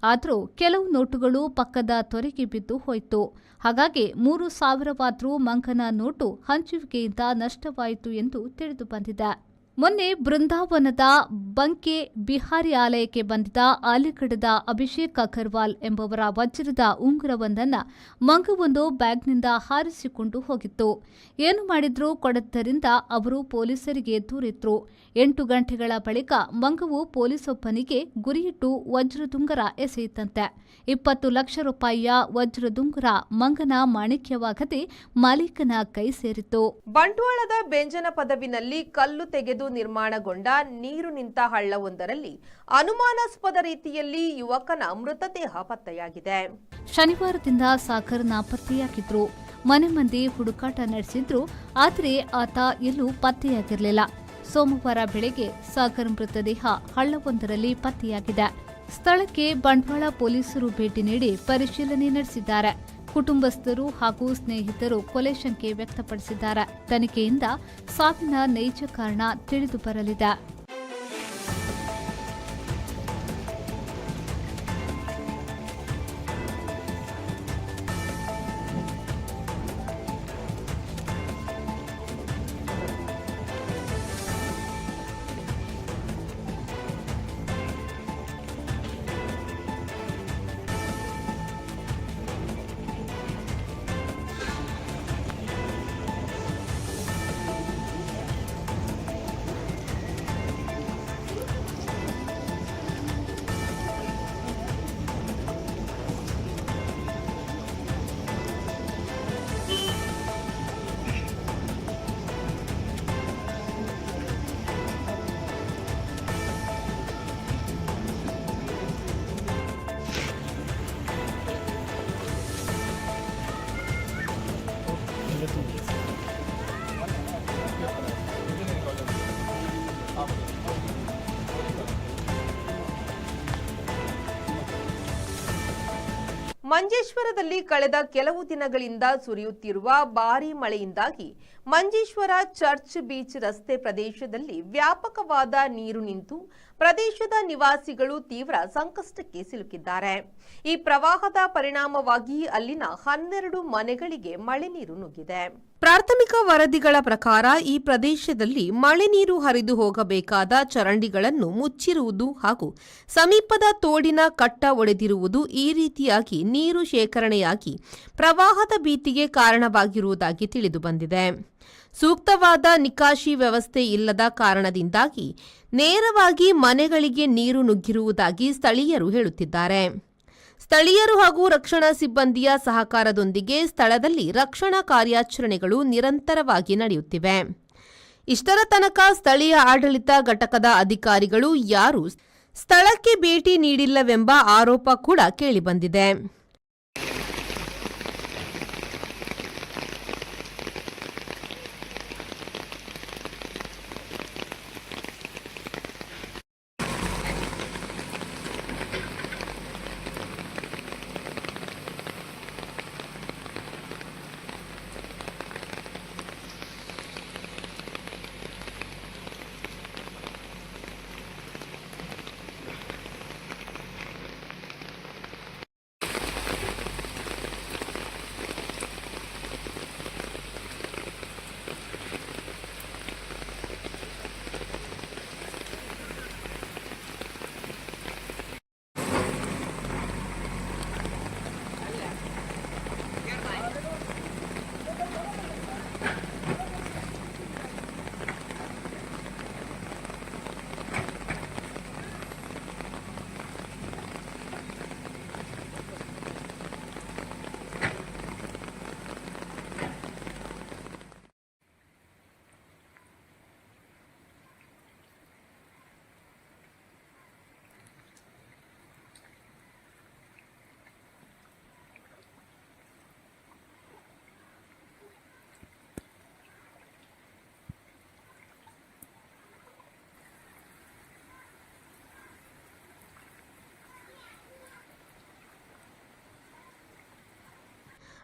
ಆದರೂ ಕೆಲವು ನೋಟುಗಳು ಪಕ್ಕದ ತೊರೆಗೆ ಬಿದ್ದು ಹೋಯಿತು. ಹಾಗಾಗಿ 3,000ವಾದರೂ ಮಂಗನ ನೋಟು ಹಂಚುವಿಕೆಯಿಂದ ನಷ್ಟವಾಯಿತು ಎಂದು ತಿಳಿದು ಬಂದಿದೆ. ಮೊನ್ನೆ ಬೃಂದಾವನದ ಬಂಕೆ ಬಿಹಾರಿ ಆಲಯಕ್ಕೆ ಬಂದಿದ್ದ ಆಲಿಗಢದ ಅಭಿಷೇಕ್ ಅಗರ್ವಾಲ್ ಎಂಬವರ ವಜ್ರದ ಉಂಗುರವೊಂದನ್ನು ಮಂಗವೊಂದು ಬ್ಯಾಗ್ನಿಂದ ಹಾರಿಸಿಕೊಂಡು ಹೋಗಿತ್ತು. ಏನು ಮಾಡಿದ್ರೂ ಕೊಡದ್ದರಿಂದ ಅವರು ಪೊಲೀಸರಿಗೆ ದೂರಿದ್ರು. 8 ಗಂಟೆಗಳ ಬಳಿಕ ಮಂಗವು ಪೊಲೀಸೊಬ್ಬನಿಗೆ ಗುರಿಯಿಟ್ಟು ವಜ್ರದುಂಗುರ ಎಸೆಯಿತಂತೆ. 20 ಲಕ್ಷ ರೂಪಾಯಿಯ ವಜ್ರದುಂಗುರ ಮಂಗನ ಮಾಣಿಕ್ಯವಾಗದೆ ಮಾಲೀಕನ ಕೈ ಸೇರಿತು.
ಬಂಟ್ವಾಳದ ಬೆಂಜನ ಪದವಿನಲ್ಲಿ ಕಲ್ಲು ತೆಗೆದು ನಿರ್ಮಾಣಗೊಂಡ ನೀರು ನಿಂತ ಹಳ್ಳವೊಂದರಲ್ಲಿ ಅನುಮಾನಾಸ್ಪದ ರೀತಿಯಲ್ಲಿ ಯುವಕನ ಮೃತದೇಹ ಪತ್ತೆಯಾಗಿದೆ.
ಶನಿವಾರದಿಂದ ಸಾಗರ್ ನಾಪತ್ತೆಯಾಗಿದ್ರು. ಮನೆ ಮಂದಿ ಹುಡುಕಾಟ ನಡೆಸಿದ್ರು, ಆದರೆ ಆತ ಎಲ್ಲೂ ಪತ್ತೆಯಾಗಿರಲಿಲ್ಲ. ಸೋಮವಾರ ಬೆಳಗ್ಗೆ ಸಾಗರ್ ಮೃತದೇಹ ಹಳ್ಳವೊಂದರಲ್ಲಿ ಪತ್ತೆಯಾಗಿದೆ. ಸ್ಥಳಕ್ಕೆ ಬಂಟ್ವಾಳ ಪೊಲೀಸರು ಭೇಟಿ ನೀಡಿ ಪರಿಶೀಲನೆ ನಡೆಸಿದ್ದಾರೆ. ಕುಟುಂಬಸ್ಥರು ಹಾಗೂ ಸ್ನೇಹಿತರು ಕೊಲೆ ಶಂಕೆ ವ್ಯಕ್ತಪಡಿಸಿದ್ದಾರೆ. ತನಿಖೆಯಿಂದ ಸಾವಿನ ನೈಜ ಕಾರಣ ತಿಳಿದು ಬರಲಿದೆ.
ಮಂಜೇಶ್ವರದಲ್ಲಿ ಕಳೆದ ಕೆಲವು ದಿನಗಳಿಂದ ಸುರಿಯುತ್ತಿರುವ ಭಾರೀ ಮಳೆಯಿಂದಾಗಿ ಮಂಜೇಶ್ವರ ಚರ್ಚ್ ಬೀಚ್ ರಸ್ತೆ ಪ್ರದೇಶದಲ್ಲಿ ವ್ಯಾಪಕವಾದ ನೀರು ನಿಂತು ಪ್ರದೇಶದ ನಿವಾಸಿಗಳು ತೀವ್ರ ಸಂಕಷ್ಟಕ್ಕೆ ಸಿಲುಕಿದ್ದಾರೆ. ಈ ಪ್ರವಾಹದ ಪರಿಣಾಮವಾಗಿ ಅಲ್ಲಿನ 12 ಮನೆಗಳಿಗೆ ಮಳೆ ನೀರು ನುಗ್ಗಿದೆ. ಪ್ರಾಥಮಿಕ ವರದಿಗಳ ಪ್ರಕಾರ ಈ ಪ್ರದೇಶದಲ್ಲಿ ಮಳೆ ನೀರು ಹರಿದು ಹೋಗಬೇಕಾದ ಚರಂಡಿಗಳನ್ನು ಮುಚ್ಚಿರುವುದು ಹಾಗೂ ಸಮೀಪದ ತೋಡಿನ ಕಟ್ಟ ಒಡೆದಿರುವುದು ಈ ರೀತಿಯಾಗಿ ನೀರು ಶೇಖರಣೆಯಾಗಿ ಪ್ರವಾಹದ ಭೀತಿಗೆ ಕಾರಣವಾಗಿರುವುದಾಗಿ ತಿಳಿದುಬಂದಿದೆ. ಸೂಕ್ತವಾದ ನಿಕಾಶಿ ವ್ಯವಸ್ಥೆ ಇಲ್ಲದ ಕಾರಣದಿಂದಾಗಿ ನೇರವಾಗಿ ಮನೆಗಳಿಗೆ ನೀರು ನುಗ್ಗಿರುವುದಾಗಿ ಸ್ಥಳೀಯರು ಹೇಳುತ್ತಿದ್ದಾರೆ. ಸ್ಥಳೀಯರು ಹಾಗೂ ರಕ್ಷಣಾ ಸಿಬ್ಬಂದಿಯ ಸಹಕಾರದೊಂದಿಗೆ ಸ್ಥಳದಲ್ಲಿ ರಕ್ಷಣಾ ಕಾರ್ಯಾಚರಣೆಗಳು ನಿರಂತರವಾಗಿ ನಡೆಯುತ್ತಿವೆ. ಇಷ್ಟರ ತನಕ ಸ್ಥಳೀಯ ಆಡಳಿತ ಘಟಕದ ಅಧಿಕಾರಿಗಳು ಯಾರೂ ಸ್ಥಳಕ್ಕೆ ಭೇಟಿ ನೀಡಿಲ್ಲವೆಂಬ ಆರೋಪ ಕೂಡ ಕೇಳಿಬಂದಿದೆ.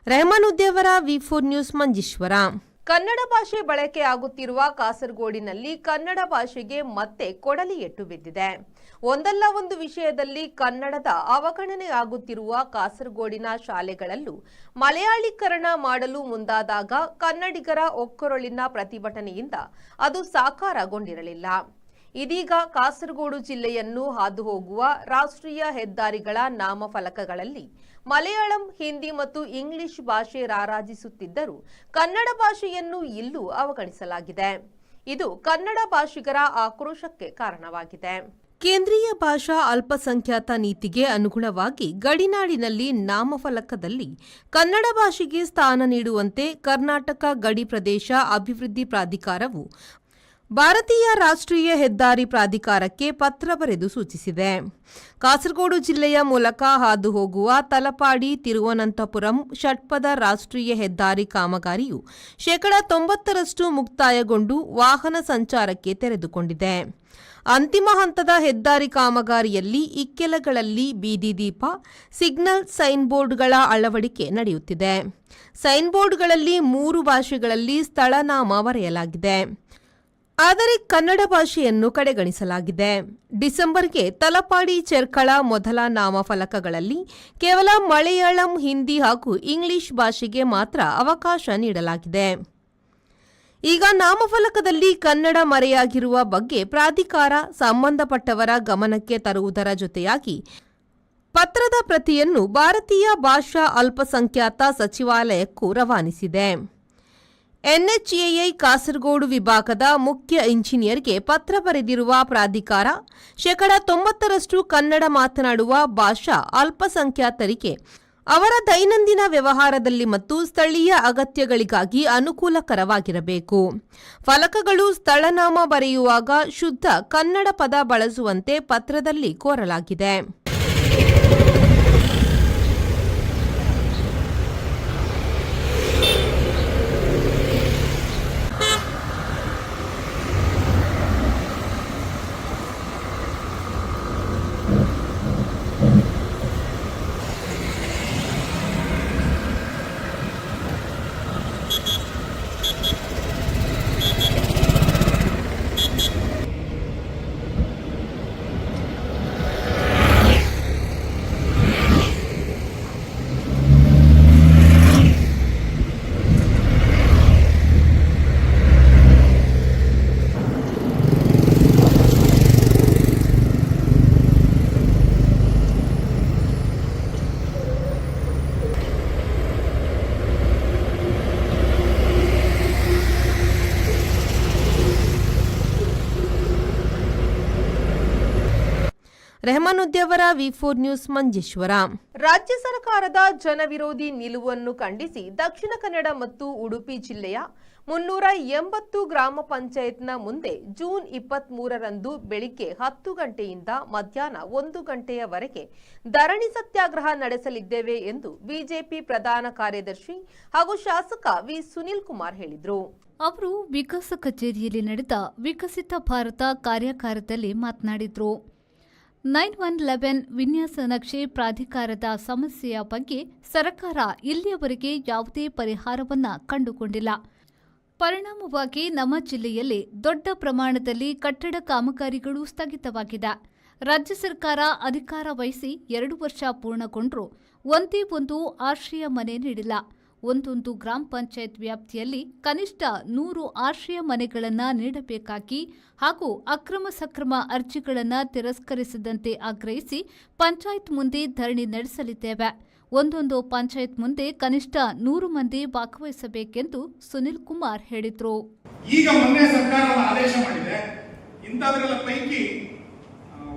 ರೆಹಮಾನ್ ಉದ್ಯಾವರ ವಿ4 ನ್ಯೂಸ್ ಮಂಜೇಶ್ವರ. ಕನ್ನಡ ಭಾಷೆ ಬಳಕೆಯಾಗುತ್ತಿರುವ ಕಾಸರಗೋಡಿನಲ್ಲಿ ಕನ್ನಡ ಭಾಷೆಗೆ ಮತ್ತೆ ಕೊಡಲಿ ಏಟು ಬಿದ್ದಿದೆ. ಒಂದಲ್ಲ ಒಂದು ವಿಷಯದಲ್ಲಿ ಕನ್ನಡದ ಅವಗಣನೆಯಾಗುತ್ತಿರುವ ಕಾಸರಗೋಡಿನ ಶಾಲೆಗಳಲ್ಲೂ ಮಲಯಾಳೀಕರಣ ಮಾಡಲು ಮುಂದಾದಾಗ ಕನ್ನಡಿಗರ ಒಕ್ಕೊರಳಿನ ಪ್ರತಿಭಟನೆಯಿಂದ ಅದು ಸಾಕಾರಗೊಂಡಿರಲಿಲ್ಲ. ಇದೀಗ ಕಾಸರಗೋಡು ಜಿಲ್ಲೆಯನ್ನು ಹಾದು ಹೋಗುವ ರಾಷ್ಟ್ರೀಯ ಹೆದ್ದಾರಿಗಳ ನಾಮಫಲಕಗಳಲ್ಲಿ ಮಲಯಾಳಂ, ಹಿಂದಿ ಮತ್ತು ಇಂಗ್ಲಿಷ್ ಭಾಷೆ ರಾರಾಜಿಸುತ್ತಿದ್ದರೂ ಕನ್ನಡ ಭಾಷೆಯನ್ನು ಇಲ್ಲೂ ಅವಗಣಿಸಲಾಗಿದೆ. ಇದು ಕನ್ನಡ ಭಾಷಿಗರ ಆಕ್ರೋಶಕ್ಕೆ ಕಾರಣವಾಗಿದೆ. ಕೇಂದ್ರೀಯ ಭಾಷಾ ಅಲ್ಪಸಂಖ್ಯಾತ ನೀತಿಗೆ ಅನುಗುಣವಾಗಿ ಗಡಿನಾಡಿನಲ್ಲಿ ನಾಮಫಲಕದಲ್ಲಿ ಕನ್ನಡ ಭಾಷೆಗೆ ಸ್ಥಾನ ನೀಡುವಂತೆ ಕರ್ನಾಟಕ ಗಡಿ ಪ್ರದೇಶ ಅಭಿವೃದ್ಧಿ ಪ್ರಾಧಿಕಾರವು ಭಾರತೀಯ ರಾಷ್ಟ್ರೀಯ ಹೆದ್ದಾರಿ ಪ್ರಾಧಿಕಾರಕ್ಕೆ ಪತ್ರ ಬರೆದು ಸೂಚಿಸಿದೆ. ಕಾಸರಗೋಡು ಜಿಲ್ಲೆಯ ಮೂಲಕ ಹಾದು ಹೋಗುವ ತಲಪಾಡಿ ತಿರುವನಂತಪುರಂ ಷಟ್ಪಥ ರಾಷ್ಟ್ರೀಯ ಹೆದ್ದಾರಿ ಕಾಮಗಾರಿಯು 90% ಮುಕ್ತಾಯಗೊಂಡು ವಾಹನ ಸಂಚಾರಕ್ಕೆ ತೆರೆದುಕೊಂಡಿದೆ. ಅಂತಿಮ ಹಂತದ ಹೆದ್ದಾರಿ ಕಾಮಗಾರಿಯಲ್ಲಿ ಇಕ್ಕೆಲಗಳಲ್ಲಿ ಬೀದಿ ದೀಪ, ಸಿಗ್ನಲ್ ಸೈನ್ ಬೋರ್ಡ್ಗಳ ಅಳವಡಿಕೆ ನಡೆಯುತ್ತಿದೆ. ಸೈನ್ ಬೋರ್ಡ್ಗಳಲ್ಲಿ 3 ಭಾಷೆಗಳಲ್ಲಿ ಸ್ಥಳನಾಮ ಬರೆಯಲಾಗಿದೆ. ಆದರೆ ಕನ್ನಡ ಭಾಷೆಯನ್ನು ಕಡೆಗಣಿಸಲಾಗಿದೆ. ಡಿಸೆಂಬರ್ಗೆ ತಲಪಾಡಿ ಚೆರ್ಕಳ ಮೊದಲ ನಾಮಫಲಕಗಳಲ್ಲಿ ಕೇವಲ ಮಲಯಾಳಂ, ಹಿಂದಿ ಹಾಗೂ ಇಂಗ್ಲಿಷ್ ಭಾಷೆಗೆ ಮಾತ್ರ ಅವಕಾಶ ನೀಡಲಾಗಿದೆ. ಈಗ ನಾಮಫಲಕದಲ್ಲಿ ಕನ್ನಡ ಮರೆಯಾಗಿರುವ ಬಗ್ಗೆ ಪ್ರಾಧಿಕಾರ ಸಂಬಂಧಪಟ್ಟವರ ಗಮನಕ್ಕೆ ತರುವುದರ ಜೊತೆಯಾಗಿ ಪತ್ರದ ಪ್ರತಿಯನ್ನು ಭಾರತೀಯ ಭಾಷಾ ಅಲ್ಪಸಂಖ್ಯಾತ ಸಚಿವಾಲಯಕ್ಕೂ ರವಾನಿಸಿದೆ. ಎನ್ಎಚ್ಎಐ ಕಾಸರಗೋಡು ವಿಭಾಗದ ಮುಖ್ಯ ಇಂಜಿನಿಯರ್ಗೆ ಪತ್ರ ಬರೆದಿರುವ ಪ್ರಾಧಿಕಾರ 90% ಕನ್ನಡ ಮಾತನಾಡುವ ಭಾಷಾ ಅಲ್ಪಸಂಖ್ಯಾತರಿಗೆ ಅವರ ದೈನಂದಿನ ವ್ಯವಹಾರದಲ್ಲಿ ಮತ್ತು ಸ್ಥಳೀಯ ಅಗತ್ಯಗಳಿಗಾಗಿ ಅನುಕೂಲಕರವಾಗಿರಬೇಕು. ಫಲಕಗಳು ಸ್ಥಳನಾಮ ಬರೆಯುವಾಗ ಶುದ್ಧ ಕನ್ನಡ ಪದ ಬಳಸುವಂತೆ ಪತ್ರದಲ್ಲಿ ಕೋರಲಾಗಿದೆ. ರೆಹಮಾನುದ್ಯವರ ವಿ4 ನ್ಯೂಸ್ ಮಂಜೇಶ್ವರ. ರಾಜ್ಯ ಸರ್ಕಾರದ ಜನವಿರೋಧಿ ನಿಲುವನ್ನು ಖಂಡಿಸಿ ದಕ್ಷಿಣ ಕನ್ನಡ ಮತ್ತು ಉಡುಪಿ ಜಿಲ್ಲೆಯ 380 ಗ್ರಾಮ ಪಂಚಾಯತ್ನ ಮುಂದೆ ಜೂನ್ 23ರಂದು ಬೆಳಿಗ್ಗೆ 10 ಗಂಟೆಯಿಂದ ಮಧ್ಯಾಹ್ನ 1 ಗಂಟೆಯವರೆಗೆ ಧರಣಿ ಸತ್ಯಾಗ್ರಹ ನಡೆಸಲಿದ್ದೇವೆ ಎಂದು ಬಿಜೆಪಿ ಪ್ರಧಾನ ಕಾರ್ಯದರ್ಶಿ ಹಾಗೂ ಶಾಸಕ ವಿ ಸುನಿಲ್ ಕುಮಾರ್ ಹೇಳಿದರು.
ಅವರು ವಿಕಾಸ ಕಚೇರಿಯಲ್ಲಿ ನಡೆದ ವಿಕಸಿತ ಭಾರತ ಕಾರ್ಯಾಗಾರದಲ್ಲಿ ಮಾತನಾಡಿದರು. 9/11 ವಿನ್ಯಾಸ ನಕ್ಷೆ ಪ್ರಾಧಿಕಾರದ ಸಮಸ್ಯೆಯ ಬಗ್ಗೆ ಸರ್ಕಾರ ಇಲ್ಲಿಯವರೆಗೆ ಯಾವುದೇ ಪರಿಹಾರವನ್ನು ಕಂಡುಕೊಂಡಿಲ್ಲ. ಪರಿಣಾಮವಾಗಿ ನಮ್ಮ ಜಿಲ್ಲೆಯಲ್ಲಿ ದೊಡ್ಡ ಪ್ರಮಾಣದಲ್ಲಿ ಕಟ್ಟಡ ಕಾಮಗಾರಿಗಳು ಸ್ಥಗಿತವಾಗಿದೆ. ರಾಜ್ಯ ಸರ್ಕಾರ ಅಧಿಕಾರ ವಹಿಸಿ 2 ವರ್ಷ ಪೂರ್ಣಗೊಂಡರೂ ಒಂದೇ ಒಂದು ಆಶ್ರಯ ಮನೆ ನೀಡಿಲ್ಲ. ಒಂದೊಂದು ಗ್ರಾಮ ಪಂಚಾಯತ್ ವ್ಯಾಪ್ತಿಯಲ್ಲಿ ಕನಿಷ್ಠ 100 ಆಶ್ರಯ ಮನೆಗಳನ್ನು ನೀಡಬೇಕಾಗಿ ಹಾಗೂ ಅಕ್ರಮ ಸಕ್ರಮ ಅರ್ಜಿಗಳನ್ನು ತಿರಸ್ಕರಿಸದಂತೆ ಆಗ್ರಹಿಸಿ ಪಂಚಾಯತ್ ಮುಂದೆ ಧರಣಿ ನಡೆಸಲಿದ್ದೇವೆ. ಒಂದೊಂದು ಪಂಚಾಯತ್ ಮುಂದೆ ಕನಿಷ್ಠ 100 ಮಂದಿ ಭಾಗವಹಿಸಬೇಕೆಂದು ಸುನಿಲ್ ಕುಮಾರ್ ಹೇಳಿದರು.
ಈಗ ಮೊನ್ನೆ ಸರ್ಕಾರ ಆದೇಶ ಮಾಡಿದೆ, ಇಂಥದ್ರೆಲ್ಲ ಪೈಕಿ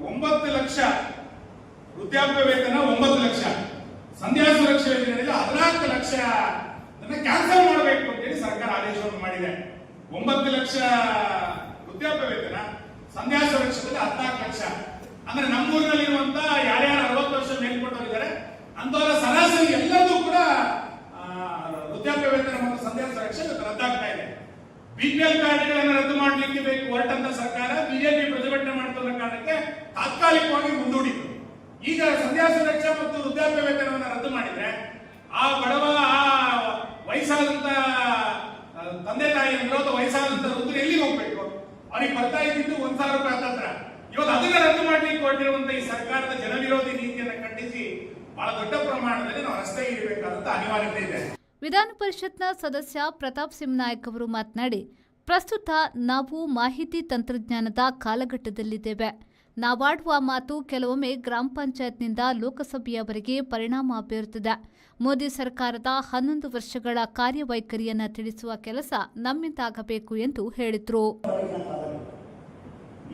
9 ಲಕ್ಷ ವೃದ್ಧಾಪ್ಯ ವೇತನ 9 ಲಕ್ಷ, ಸಂಧ್ಯಾ ಸುರಕ್ಷಾ ಯೋಜನೆಯಲ್ಲಿ 14 ಲಕ್ಷ ಕ್ಯಾನ್ಸಲ್ ಮಾಡಬೇಕು ಅಂತೇಳಿ ಸರ್ಕಾರ ಆದೇಶವನ್ನು ಮಾಡಿದೆ. 9 ಲಕ್ಷ ವೃದ್ಧಾಪ್ಯ ವೇತನ, ಸಂಧ್ಯಾ ಸುರಕ್ಷಾದಲ್ಲಿ 14 ಲಕ್ಷ. ಅಂದ್ರೆ ನಮ್ಮೂರಿನಲ್ಲಿರುವಂತ ಯಾರ್ಯಾರು 60 ವರ್ಷ ಮೇಲ್ಪಟ್ಟವರಿದ್ದಾರೆ ಅಂತವರ ಸರಾಸರಿ ಎಲ್ಲದೂ ಕೂಡ ವೃದ್ಧಾಪ್ಯ ವೇತನ ಮತ್ತು ಸಂಧ್ಯಾ ಸುರಕ್ಷೆ ರದ್ದಾಗ್ತಾ ಇದೆ. ಬಿಪಿಎಲ್ ಕಾರ್ಡ್ಗಳನ್ನು ರದ್ದು ಮಾಡಲಿಕ್ಕೆ ಬೇಕು ಹೊರಟಂತ ಸರ್ಕಾರ ಬಿಜೆಪಿ ಪ್ರತಿಭಟನೆ ಮಾಡ್ತಿರೋ ಕಾರಣಕ್ಕೆ ತಾತ್ಕಾಲಿಕವಾಗಿ ಮುಂದೂಡಿತು. ಈಗ ಸಂಧ್ಯಾ ಸುರಕ್ಷಾ ಮತ್ತು ವೃದ್ಧಾಪ್ಯ ವೇತನವನ್ನು ರದ್ದು ಮಾಡಿದ್ರೆ ಆ ಬಡವ, ಆ ವಯಸ್ಸಾದಂತ ತಂದೆ ತಾಯಿ ವಿರೋಧ ವಯಸ್ಸಾದಂತ ವೃದ್ಧರು ಎಲ್ಲಿಗೆ ಹೋಗ್ಬೇಕು? ಅವ್ರಿಗೆ ಬರ್ತಾ ಇದ್ದಿದ್ದು 1,000 ರೂಪಾಯಿ ಹತ್ರ. ಇವತ್ತು ಅದನ್ನ ರದ್ದು ಮಾಡ್ಲಿಕ್ಕೆ ಹೊರಟಿರುವಂತ ಈ ಸರ್ಕಾರದ ಜನವಿರೋಧಿ ನೀತಿಯನ್ನು ಖಂಡಿಸಿ ಬಹಳ ದೊಡ್ಡ ಪ್ರಮಾಣದಲ್ಲಿ ನಾವು ರಸ್ತೆಗೆ ಇರಬೇಕಾದಂತ ಅನಿವಾರ್ಯತೆ ಇದೆ.
ವಿಧಾನ ಪರಿಷತ್ನ ಸದಸ್ಯ ಪ್ರತಾಪ್ ಸಿಂಗ್ ನಾಯಕ್ ಅವರು ಮಾತನಾಡಿ, ಪ್ರಸ್ತುತ ನಾವು ಮಾಹಿತಿ ತಂತ್ರಜ್ಞಾನದ ಕಾಲಘಟ್ಟದಲ್ಲಿದ್ದೇವೆ. ನಾವಾಡುವ ಮಾತು ಕೆಲವೊಮ್ಮೆ ಗ್ರಾಮ ಪಂಚಾಯತ್ನಿಂದ ಲೋಕಸಭೆಯವರೆಗೆ ಪರಿಣಾಮ ಬೀರುತ್ತದೆ. ಮೋದಿ ಸರ್ಕಾರದ 11 ವರ್ಷಗಳ ಕಾರ್ಯವೈಖರಿಯನ್ನು ತಿಳಿಸುವ ಕೆಲಸ ನಮ್ಮಿಂದಾಗಬೇಕು ಎಂದು ಹೇಳಿದರು.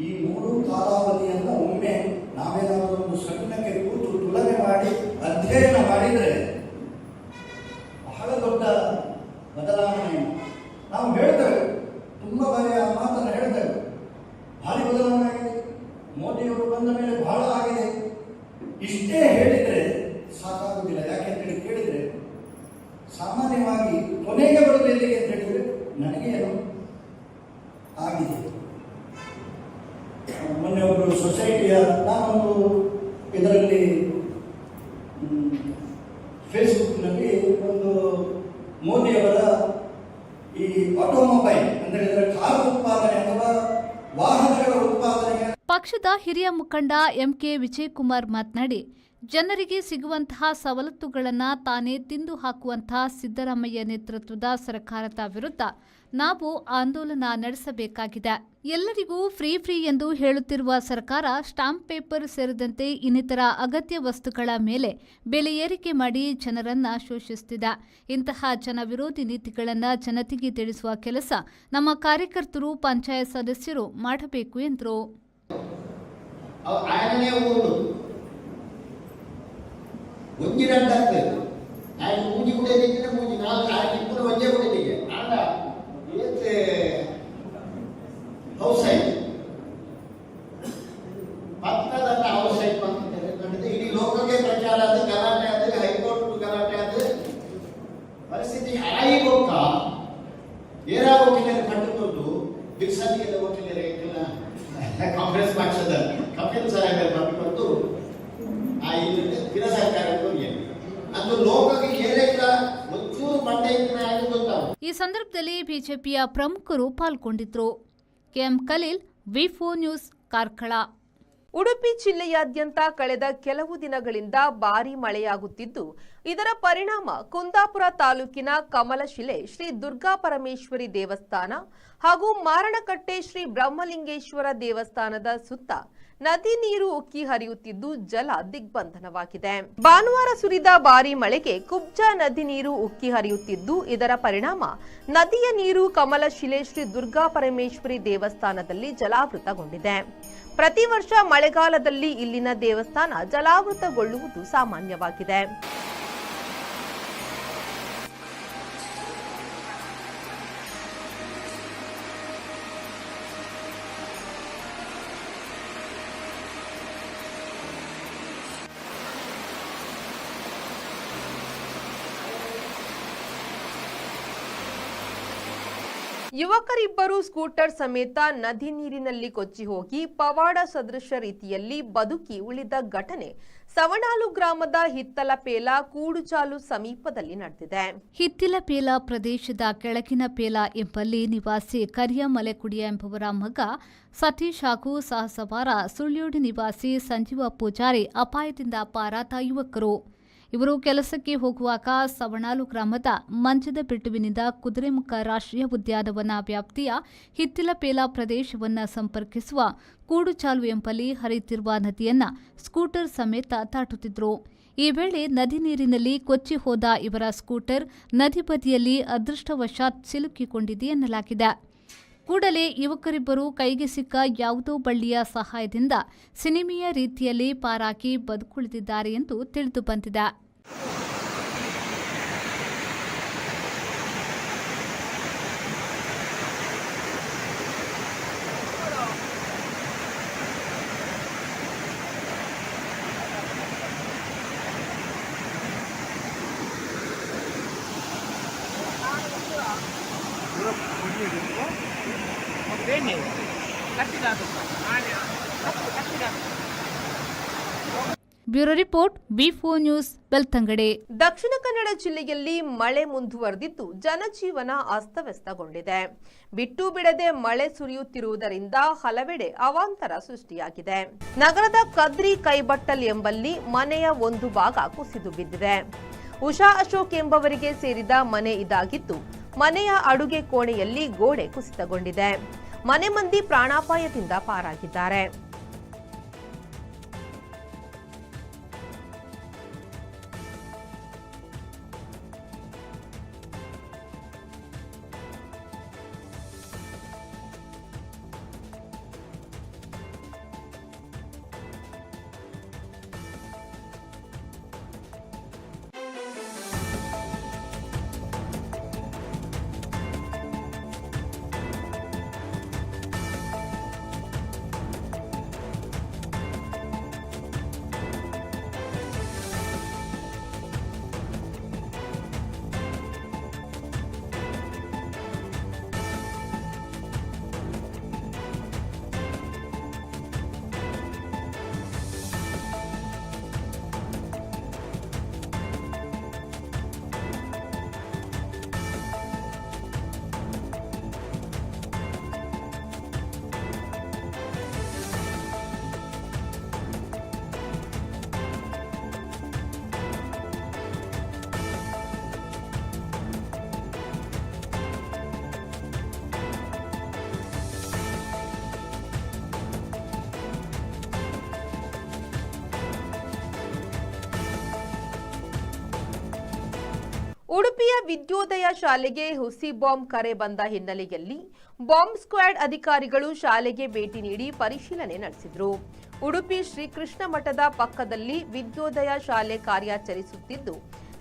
ಈ 3 ಕಾಲಾವಧಿಯನ್ನು ಒಮ್ಮೆ ನಾವೇನಾದರೂ ಒಂದು ಸಣ್ಣಕ್ಕೆ ಕೂತು ತುಲನೆ ಮಾಡಿ ಅಧ್ಯಯನ ಮಾಡಿದರೆ ಬಹಳ ದೊಡ್ಡ ಬದಲಾವಣೆ ನಾವು ಹೇಳ್ತೇವೆ. ತುಂಬ ಬಾರಿ ಆ ಮಾತನ್ನು ಹೇಳ್ತೇವೆ. ಭಾರಿ ಬದಲಾವಣೆ ಆಗಿದೆ, ಮೋದಿಯವರು ಬಂದ ಮೇಲೆ ಬಹಳ ಆಗಿದೆ. ಇಷ್ಟೇ ಹೇಳಿದರೆ ಸಾಕಾಗುವುದಿಲ್ಲ. ಯಾಕೆಂತೇಳಿ ಕೇಳಿದರೆ ಸಾಮಾನ್ಯವಾಗಿ ಕೊನೆಗೆ ಬರುವುದು ಎಲ್ಲಿಗೆ ಅಂತ ಹೇಳಿದರೆ ನನಗೆ ಏನು ಆಗಿದೆ. ಮೊನ್ನೆ ಒಬ್ಬರು ಸೊಸೈಟಿಯ ನಾನೊಂದು ಇದರಲ್ಲಿ ಫೇಸ್ಬುಕ್ನಲ್ಲಿ ಒಂದು ಮೋದಿಯವರ ಈ ಆಟೋಮೊಬೈಲ್ ಅಂದರೆ ಕಾರು ಉತ್ಪಾದನೆ ಅಥವಾ ವಾಹನಗಳ ಉತ್ಪಾದನೆ.
ಪಕ್ಷದ ಹಿರಿಯ ಮುಖಂಡ ಎಂಕೆ ವಿಜಯಕುಮಾರ್ ಮಾತನಾಡಿ, ಜನರಿಗೆ ಸಿಗುವಂತಹ ಸವಲತ್ತುಗಳನ್ನು ತಾನೇ ತಿಂದು ಹಾಕುವಂತಹ ಸಿದ್ದರಾಮಯ್ಯ ನೇತೃತ್ವದ ಸರ್ಕಾರದ ವಿರುದ್ಧ ನಾವು ಆಂದೋಲನ ನಡೆಸಬೇಕಾಗಿದೆ. ಎಲ್ಲರಿಗೂ ಫ್ರೀ ಎಂದು ಹೇಳುತ್ತಿರುವ ಸರ್ಕಾರ ಸ್ಟಾಂಪ್ ಪೇಪರ್ ಸೇರಿದಂತೆ ಇನ್ನಿತರ ಅಗತ್ಯ ವಸ್ತುಗಳ ಮೇಲೆ ಬೆಲೆ ಏರಿಕೆ ಮಾಡಿ ಜನರನ್ನ ಶೋಷಿಸುತ್ತಿದೆ. ಇಂತಹ ಜನವಿರೋಧಿ ನೀತಿಗಳನ್ನು ಜನತೆಗೆ ತಿಳಿಸುವ ಕೆಲಸ ನಮ್ಮ ಕಾರ್ಯಕರ್ತರು, ಪಂಚಾಯತ್ ಸದಸ್ಯರು ಮಾಡಬೇಕು ಎಂದರು.
ಇಡೀ ಲೋಕಕ್ಕೆ ಪ್ರಚಾರ ಆದ ಗಲಾಟೆ ಆದ ಹೈಕೋರ್ಟ್ ಗಲಾಟೆ ಆದ ಪರಿಸ್ಥಿತಿ ಆಯಿಗೊಕ್ಕ ಏರಾ ವಕೀಲರು ಕಂಡುಕೊಂಡು ಬಿರ್ಸಾದಿಗೆಲ್ಲ ವಕೀಲರೇ ಕಾಂಗ್ರೆಸ್ ಪಕ್ಷದ ಕಪಿಲ್ ಸಾಹೇಬರ ಬಂದು ಆ ಇದರಿಂದ ಸ್ಥಿರ ಸರ್ಕಾರಕ್ಕೆ ಅದು ಲೋಕಕ್ಕೆ ಏರಿಲ್ಲ ಒಂಚೂರು ಮಂಡೆ ಗೊತ್ತಾಗ.
ಈ ಸಂದರ್ಭದಲ್ಲಿ ಬಿಜೆಪಿಯ ಪ್ರಮುಖರು ಪಾಲ್ಗೊಂಡಿದ್ದರು. ಕೆಎಂ ಖಲೀಲ್, ವಿ4 ನ್ಯೂಸ್, ಕಾರ್ಕಳ.
ಉಡುಪಿ ಜಿಲ್ಲೆಯಾದ್ಯಂತ ಕಳೆದ ಕೆಲವು ದಿನಗಳಿಂದ ಭಾರೀ ಮಳೆಯಾಗುತ್ತಿದ್ದು, ಇದರ ಪರಿಣಾಮ ಕುಂದಾಪುರ ತಾಲೂಕಿನ ಕಮಲಶಿಲೆ ಶ್ರೀ ದುರ್ಗಾ ಪರಮೇಶ್ವರಿ ದೇವಸ್ಥಾನ ಹಾಗೂ ಮಾರಣಕಟ್ಟೆ ಶ್ರೀ ಬ್ರಹ್ಮಲಿಂಗೇಶ್ವರ ದೇವಸ್ಥಾನದ ಸುತ್ತ ನದಿ ನೀರು ಉಕ್ಕಿ ಹರಿಯುತ್ತಿದ್ದು ಜಲ ದಿಗ್ಬಂಧನವಾಗಿದೆ. ಭಾನುವಾರ ಸುರಿದ ಭಾರೀ ಮಳೆಗೆ ಕುಬ್ಜಾ ನದಿ ನೀರು ಉಕ್ಕಿ ಹರಿಯುತ್ತಿದ್ದು ಇದರ ಪರಿಣಾಮ ನದಿಯ ನೀರು ಕಮಲಶಿಲೆ ಶ್ರೀ ದುರ್ಗಾ ಪರಮೇಶ್ವರಿ ದೇವಸ್ಥಾನದಲ್ಲಿ ಜಲಾವೃತಗೊಂಡಿದೆ. ಪ್ರತಿ ವರ್ಷ ಮಳೆಗಾಲದಲ್ಲಿ ಇಲ್ಲಿನ ದೇವಸ್ಥಾನ ಜಲಾವೃತಗೊಳ್ಳುವುದು ಸಾಮಾನ್ಯವಾಗಿದೆ. ಯುವಕರಿಬ್ಬರು ಸ್ಕೂಟರ್ ಸಮೇತ ನದಿ ನೀರಿನಲ್ಲಿ ಕೊಚ್ಚಿ ಹೋಗಿ ಪವಾಡ ಸದೃಶ ರೀತಿಯಲ್ಲಿ ಬದುಕಿ ಉಳಿದ ಘಟನೆ ಸವಣಾಲು ಗ್ರಾಮದ ಹಿತ್ತಲಪೇಲ ಕೂಡುಚಾಲು ಸಮೀಪದಲ್ಲಿ ನಡೆದಿದೆ.
ಹಿತ್ತಿಲಪೇಲ ಪ್ರದೇಶದ ಕೆಳಗಿನ ಪೇಲ ಎಂಬಲ್ಲಿ ನಿವಾಸಿ ಕರಿಯ ಮಲೆಕುಡಿಯ ಎಂಬುವರ ಮಗ ಸತೀಶ್ ಹಾಗೂ ಸಹಸವಾರ ಸುಳ್ಯೋಡಿ ನಿವಾಸಿ ಸಂಜೀವ ಪೂಜಾರಿ ಅಪಾಯದಿಂದ ಪಾರಾದ ಯುವಕರು. ಇವರು ಕೆಲಸಕ್ಕೆ ಹೋಗುವಾಗ ಸವಣಾಲು ಗ್ರಾಮದ ಮಂಚದ ಬೆಟ್ಟುವಿನಿಂದ ಕುದುರೆಮುಖ ರಾಷ್ಟ್ರೀಯ ಉದ್ಯಾನವನ ವ್ಯಾಪ್ತಿಯ ಹಿತ್ತಿಲಪೇಲ ಪ್ರದೇಶವನ್ನು ಸಂಪರ್ಕಿಸುವ ಕೂಡುಚಾಲು ಎಂಬಲ್ಲಿ ಹರಿಯುತ್ತಿರುವ ನದಿಯನ್ನ ಸ್ಕೂಟರ್ ಸಮೇತ ದಾಟುತ್ತಿದ್ದರು. ಈ ವೇಳೆ ನದಿ ನೀರಿನಲ್ಲಿ ಕೊಚ್ಚಿ ಹೋದ ಇವರ ಸ್ಕೂಟರ್ ನದಿ ಬದಿಯಲ್ಲಿ ಅದೃಷ್ಟವಶಾತ್ ಸಿಲುಕಿಕೊಂಡಿದೆ ಎನ್ನಲಾಗಿದೆ. ಕೂಡಲೇ ಯುವಕರಿಬ್ಬರು ಕೈಗೆ ಸಿಕ್ಕ ಯಾವುದೋ ಬಳ್ಳಿಯ ಸಹಾಯದಿಂದ ಸಿನಿಮೀಯ ರೀತಿಯಲ್ಲಿ ಪಾರಾಗಿ ಬದುಕುಳಿದಿದ್ದಾರೆ ಎಂದು ತಿಳಿದು ಬಂದಿದೆ. ಬ್ಯೂರೋ ರಿಪೋರ್ಟ್ ವಿ4 ನ್ಯೂಸ್ ಬೆಳ್ತಂಗಡಿ.
ದಕ್ಷಿಣ ಕನ್ನಡ ಜಿಲ್ಲೆಯಲ್ಲಿ ಮಳೆ ಮುಂದುವರೆದಿದ್ದು ಜನಜೀವನ ಅಸ್ತವ್ಯಸ್ತಗೊಂಡಿದೆ. ಬಿಟ್ಟು ಬಿಡದೆ ಮಳೆ ಸುರಿಯುತ್ತಿರುವುದರಿಂದ ಹಲವೆಡೆ ಅವಾಂತರ ಸೃಷ್ಟಿಯಾಗಿದೆ. ನಗರದ ಕದ್ರಿ ಕೈಬಟ್ಟಲ್ ಎಂಬಲ್ಲಿ ಮನೆಯ ಒಂದು ಭಾಗ ಕುಸಿದು ಬಿದ್ದಿದೆ. ಉಷಾ ಅಶೋಕ್ ಎಂಬವರಿಗೆ ಸೇರಿದ ಮನೆ ಇದಾಗಿದ್ದು ಮನೆಯ ಅಡುಗೆ ಕೋಣೆಯಲ್ಲಿ ಗೋಡೆ ಕುಸಿತಗೊಂಡಿದೆ. ಮನೆ ಮಂದಿ ಪ್ರಾಣಾಪಾಯದಿಂದ ಪಾರಾಗಿದ್ದಾರೆ. ಉಡುಪಿಯ ವಿದ್ಯೋದಯ ಶಾಲೆಗೆ ಹುಸಿ ಬಾಂಬ್ ಕರೆ ಬಂದ ಹಿನ್ನೆಲೆಯಲ್ಲಿ ಬಾಂಬ್ ಸ್ಕ್ವಾಡ್ ಅಧಿಕಾರಿಗಳು ಶಾಲೆಗೆ ಭೇಟಿ ನೀಡಿ ಪರಿಶೀಲನೆ ನಡೆಸಿದರು. ಉಡುಪಿ ಶ್ರೀಕೃಷ್ಣ ಮಠದ ಪಕ್ಕದಲ್ಲಿ ವಿದ್ಯೋದಯ ಶಾಲೆ ಕಾರ್ಯಾಚರಿಸುತ್ತಿದ್ದು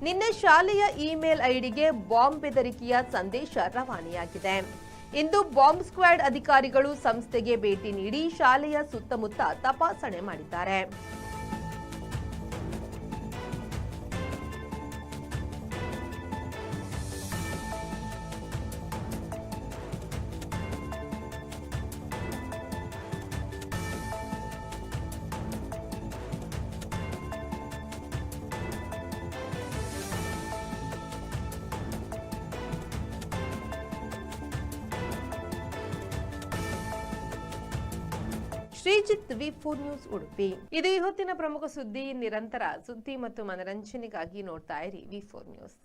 ನಿನ್ನೆ ಶಾಲೆಯ ಇಮೇಲ್ ಐಡಿಗೆ ಬಾಂಬ್ ಬೆದರಿಕೆಯ ಸಂದೇಶ ರವಾನೆಯಾಗಿದೆ. ಇಂದು ಬಾಂಬ್ ಸ್ಕ್ವಾಡ್ ಅಧಿಕಾರಿಗಳು ಸಂಸ್ಥೆಗೆ ಭೇಟಿ ನೀಡಿ ಶಾಲೆಯ ಸುತ್ತಮುತ್ತ ತಪಾಸಣೆ ಮಾಡಿದ್ದಾರೆ. ಶ್ರೀಜಿತ್ ವಿ4 ನ್ಯೂಸ್ ಉಡುಪಿ. ಇದು ಇವತ್ತಿನ ಪ್ರಮುಖ ಸುದ್ದಿ. ನಿರಂತರ ಸುದ್ದಿ ಮತ್ತು ಮನರಂಜನೆಗಾಗಿ ನೋಡ್ತಾ ಇರಿ ವಿ4 ನ್ಯೂಸ್.